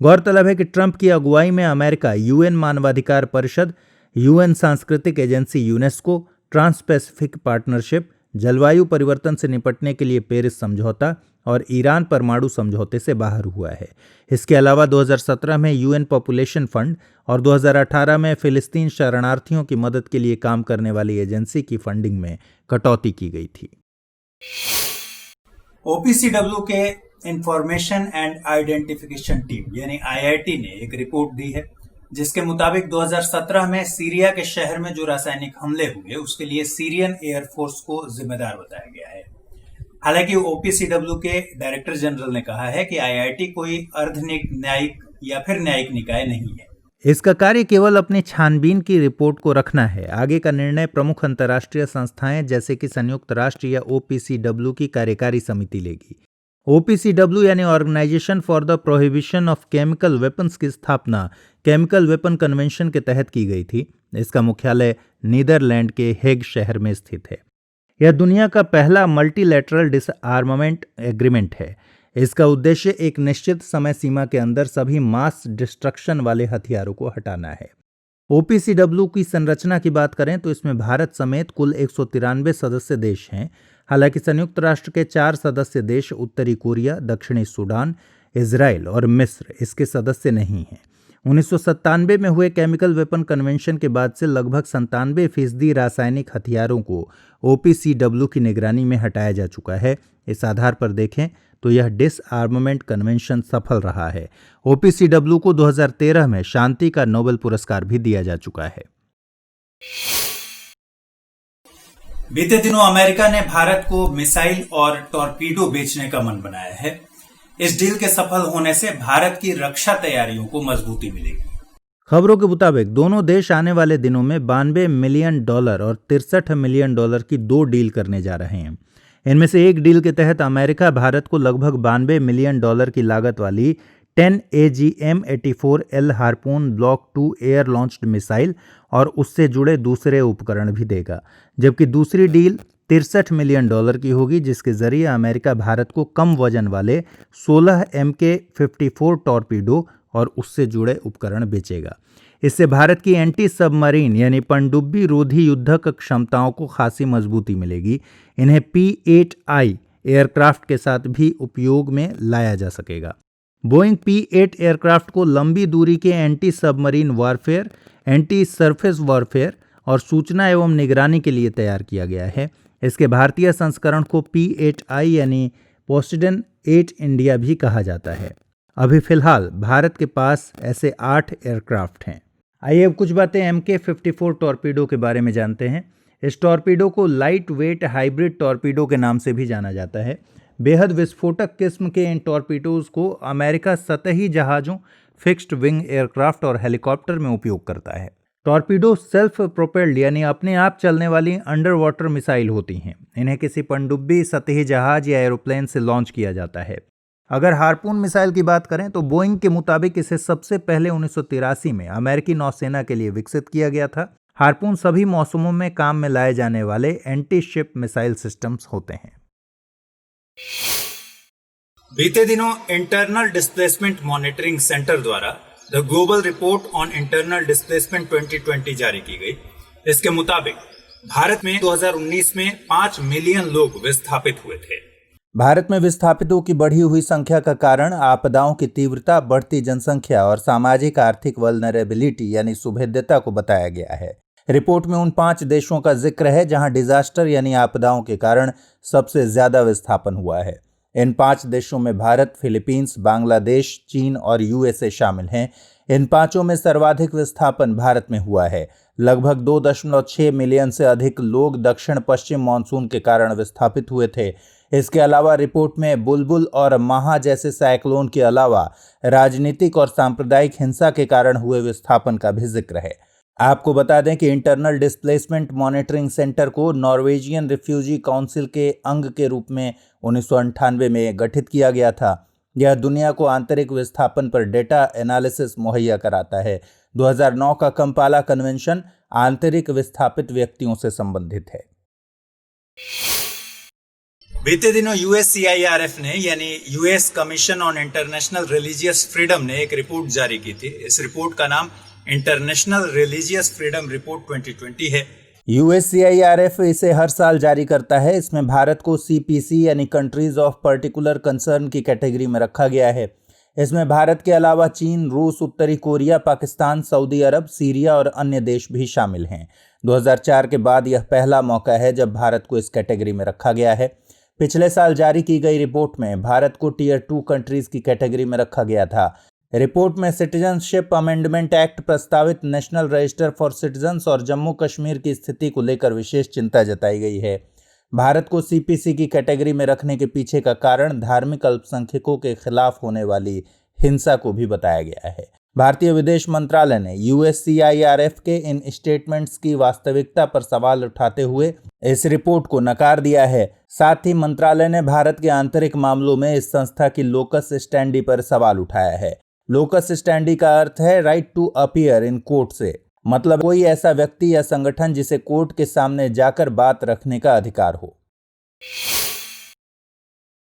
गौरतलब है कि ट्रंप की अगुवाई में अमेरिका UN मानवाधिकार परिषद, UN सांस्कृतिक agency UNESCO, trans Pacific partnership, जलवायु परिवर्तन से निपटने के लिए पेरिस समझौता और ईरान परमाणु समझौते से बाहर हुआ है। इसके अलावा 2017 में UN पॉपुलेशन फंड और 2018 में फिलिस्तीन शरणार्थियों की मदद के लिए काम करने वाली एजेंसी की फंडिंग में कटौती की गई थी। OPCW के इंफॉर्मेशन एंड आइडेंटिफिकेशन टीम यानी IIT ने एक रिपोर्ट दी है, जिसके मुताबिक 2017 में सीरिया के शहर में जो रासायनिक हमले हुए उसके लिए सीरियन एयरफोर्स को जिम्मेदार बताया गया है। हालांकि OPCW के डायरेक्टर जनरल ने कहा है कि IIT कोई अर्धन्यायिक या फिर न्यायिक निकाय नहीं है। इसका कार्य केवल अपनी छानबीन की रिपोर्ट को रखना है। आगे का निर्णय प्रमुख अंतर्राष्ट्रीय संस्थाएं जैसे कि संयुक्त राष्ट्र या OPCW की कार्यकारी समिति लेगी। OPCW यानी organisation for the prohibition of chemical weapons की स्थापना केमिकल वेपन कन्वेंशन के तहत की गई थी। इसका मुख्यालय नीदरलैंड के हेग शहर में स्थित है। यह दुनिया का पहला मल्टीलैटरल डिसआर्मामेंट एग्रीमेंट है। इसका उद्देश्य एक निश्चित समय सीमा के अंदर सभी मास डिस्ट्रक्शन वाले हथियारों को हटाना है। OPCW की संरचना की बात करें तो इसमें भारत समेत कुल 193 सदस्य देश हैं। हालांकि संयुक्त राष्ट्र के 4 सदस्य देश उत्तरी कोरिया, दक्षिणी सूडान, इजराइल और मिस्र इसके सदस्य नहीं हैं। 1997 में हुए केमिकल वेपन कन्वेंशन के बाद से लगभग 97% रासायनिक हथियारों को OPCW की निगरानी में हटाया जा चुका है। इस आधार पर देखें तो यह डिसआर्मामेंट कन्वेंशन सफल रहा है। OPCW को 2013 में शांति का नोबेल पुरस्कार भी दिया जा चुका है। बीते दिनों अमेरिका ने भारत को मिसाइल और टॉर्पीडो बेचने का मन बनाया है। इस डील के सफल होने से भारत की रक्षा तैयारियों को मजबूती मिलेगी। खबरों के मुताबिक दोनों देश आने वाले दिनों में $92 मिलियन और $63 मिलियन की 2 डील करने जा रहे हैं। इनमें से एक डील के तहत अमेरिका भारत को लगभग $92 मिलियन की लागत वाली 10 AGM-84L harpoon block 2 air launched missile और उससे जुड़े दूसरे उपकरण भी देगा, जबकि दूसरी डील $63 मिलियन की होगी, जिसके जरिए अमेरिका भारत को कम वजन वाले 16 MK-54 टॉर्पीडो और उससे जुड़े उपकरण बेचेगा। इससे भारत की एंटी सबमरीन यानी पनडुब्बी रोधी युद्धक क्षमताओं को खासी मजबूती मिलेगी। इन्हें P-8I एयरक्राफ्ट के साथ भी उपयोग में लाया जा सकेगा। बोइंग P-8 एयरक्राफ्ट को लंबी दूरी के anti submarine warfare, anti surface warfare और सूचना एवं निगरानी के लिए तैयार किया गया है। इसके भारतीय संस्करण को P-8I यानी पोसेडन 8 इंडिया भी कहा जाता है। अभी फिलहाल भारत के पास ऐसे 8 एयरक्राफ्ट हैं। आइए अब कुछ बातें MK-54 टॉर्पीडो के बारे में जानते हैं। इस टॉर्पीडो को लाइट वेट हाइब्रिड टॉर्पीडो के नाम से भी जाना जाता है। बेहद विस्फोटक किस्म के इन टॉर्पीडोज को अमेरिका सतही जहाज़ों, फिक्स्ड विंग एयरक्राफ्ट और हेलीकॉप्टर में उपयोग करता है। टॉर्पीडो सेल्फ प्रोपेल्ड यानी अपने आप चलने वाली अंडर वाटर मिसाइल होती हैं। इन्हें किसी पनडुब्बी, सतही जहाज या एरोप्लेन से लॉन्च किया जाता है। अगर हार्पून मिसाइल की बात करें तो बोइंग के मुताबिक इसे सबसे पहले 1983 में अमेरिकी नौसेना के लिए विकसित किया गया था। हार्पून सभी मौसमों में काम में लाए जाने वाले एंटी शिप मिसाइल सिस्टम्स होते हैं। बीते दिनों इंटरनल डिस्प्लेसमेंट मॉनिटरिंग सेंटर द्वारा the global report on internal displacement 2020 जारी की गई। इसके मुताबिक भारत में 2019 में 5 मिलियन लोग विस्थापित हुए थे। भारत में विस्थापितों की बढ़ी हुई संख्या का कारण आपदाओं की तीव्रता, बढ़ती जनसंख्या और सामाजिक आर्थिक वल्नरेबिलिटी यानी सुभेद्यता को बताया गया है। रिपोर्ट में उन 5 देशों का जिक्र है जहां डिजास्टर यानी आपदाओं के कारण सबसे ज्यादा विस्थापन हुआ है। इन 5 देशों में भारत, फिलीपींस, बांग्लादेश, चीन और USA शामिल हैं। इन 5 में सर्वाधिक विस्थापन भारत में हुआ है। लगभग 2.6 मिलियन से अधिक लोग दक्षिण पश्चिम मानसून के कारण विस्थापित हुए थे। इसके अलावा रिपोर्ट में बुलबुल और महा जैसे साइक्लोन के अलावा राजनीतिक और सांप्रदायिक हिंसा के कारण हुए विस्थापन का भी जिक्र है। आपको बता दें कि इंटरनल डिस्प्लेसमेंट मॉनिटरिंग सेंटर को नॉर्वेजियन रिफ्यूजी काउंसिल के अंग के रूप में 1998 में गठित किया गया था। यह दुनिया को आंतरिक विस्थापन पर डेटा एनालिसिस मुहैया कराता है। 2009 का कंपाला कन्वेंशन आंतरिक विस्थापित व्यक्तियों से संबंधित है। बीते दिनों USCIRF ने यानी US commission on international religious freedom ने एक रिपोर्ट जारी की थी। इस रिपोर्ट का नाम इंटरनेशनल रिलीजियस फ्रीडम रिपोर्ट 2020 है। USCIRF इसे हर साल जारी करता है। इसमें भारत को CPC यानी कंट्रीज ऑफ पर्टिकुलर कंसर्न की कैटेगरी में रखा गया है। इसमें भारत के अलावा चीन, रूस, उत्तरी कोरिया, पाकिस्तान, सऊदी अरब, सीरिया और अन्य देश भी शामिल हैं। 2004 के बाद यह पहला मौका है जब भारत को इस कैटेगरी में रखा गया है। पिछले साल जारी की गई रिपोर्ट में भारत को टियर 2 कंट्रीज की कैटेगरी में रखा गया था। रिपोर्ट में सिटीजनशिप अमेंडमेंट एक्ट, प्रस्तावित नेशनल रजिस्टर फॉर सिटीजन्स और जम्मू कश्मीर की स्थिति को लेकर विशेष चिंता जताई गई है। भारत को CPC की कैटेगरी में रखने के पीछे का कारण धार्मिक अल्पसंख्यकों के खिलाफ होने वाली हिंसा को भी बताया गया है। भारतीय विदेश मंत्रालय ने USCIRF के इन स्टेटमेंट्स की वास्तविकता पर सवाल उठाते हुए इस रिपोर्ट को नकार दिया है। साथ ही मंत्रालय ने भारत के आंतरिक मामलों में इस संस्था की लोकस स्टैंडी पर सवाल उठाया है। लोकस स्टैंडी का अर्थ है right to appear in court से, मतलब कोई ऐसा व्यक्ति या संगठन जिसे कोर्ट के सामने जाकर बात रखने का अधिकार हो।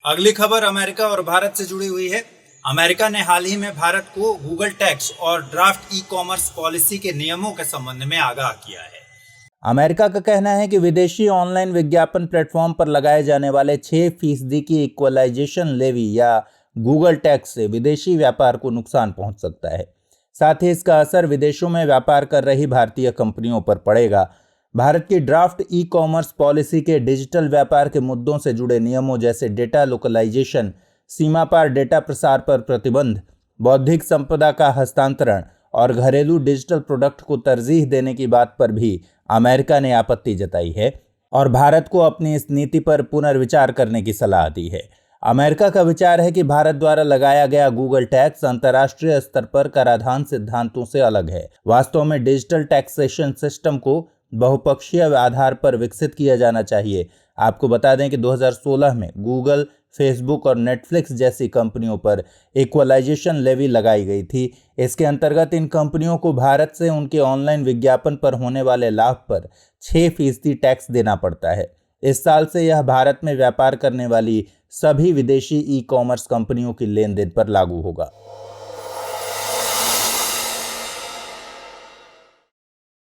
अगली खबर अमेरिका और भारत से जुड़ी हुई है। अमेरिका ने हाल ही में भारत को गूगल टैक्स और ड्राफ्ट ई-कॉमर्स पॉलिसी के नियमों के संबंध में आगाह किया है। अमेरिका का कहना है कि विदेशी ऑनलाइन विज्ञापन प्लेटफॉर्म पर लगाए जाने वाले 6% की इक्वलाइजेशन लेवी या गूगल टैक्स से विदेशी व्यापार को नुकसान पहुंच सकता है। साथ ही इसका असर विदेशों में व्यापार कर रही भारतीय कंपनियों पर पड़ेगा। भारत की ड्राफ्ट ई-कॉमर्स पॉलिसी के डिजिटल व्यापार के मुद्दों से जुड़े नियमों जैसे डेटा लोकलाइजेशन, सीमा पार डेटा प्रसार पर प्रतिबंध, बौद्धिक संपदा का हस्तांतरण और घरेलू डिजिटल प्रोडक्ट को तरजीह देने की बात पर भी अमेरिका ने आपत्ति जताई है और भारत को अपनी इस नीति पर पुनर्विचार करने की सलाह दी है। अमेरिका का विचार है कि भारत द्वारा लगाया गया गूगल टैक्स अंतर्राष्ट्रीय स्तर पर कराधान सिद्धांतों से अलग है। वास्तव में डिजिटल टैक्सेशन सिस्टम को बहुपक्षीय आधार पर विकसित किया जाना चाहिए। आपको बता दें कि 2016 में गूगल, फेसबुक और नेटफ्लिक्स जैसी कंपनियों पर इक्वलाइजेशन लेवी लगाई गई थी। इसके अंतर्गत इन कंपनियों को भारत से उनके ऑनलाइन विज्ञापन पर होने वाले लाभ पर 6% टैक्स देना पड़ता है। इस साल से यह भारत में व्यापार करने वाली सभी विदेशी ई-कॉमर्स कंपनियों की लेन देन पर लागू होगा।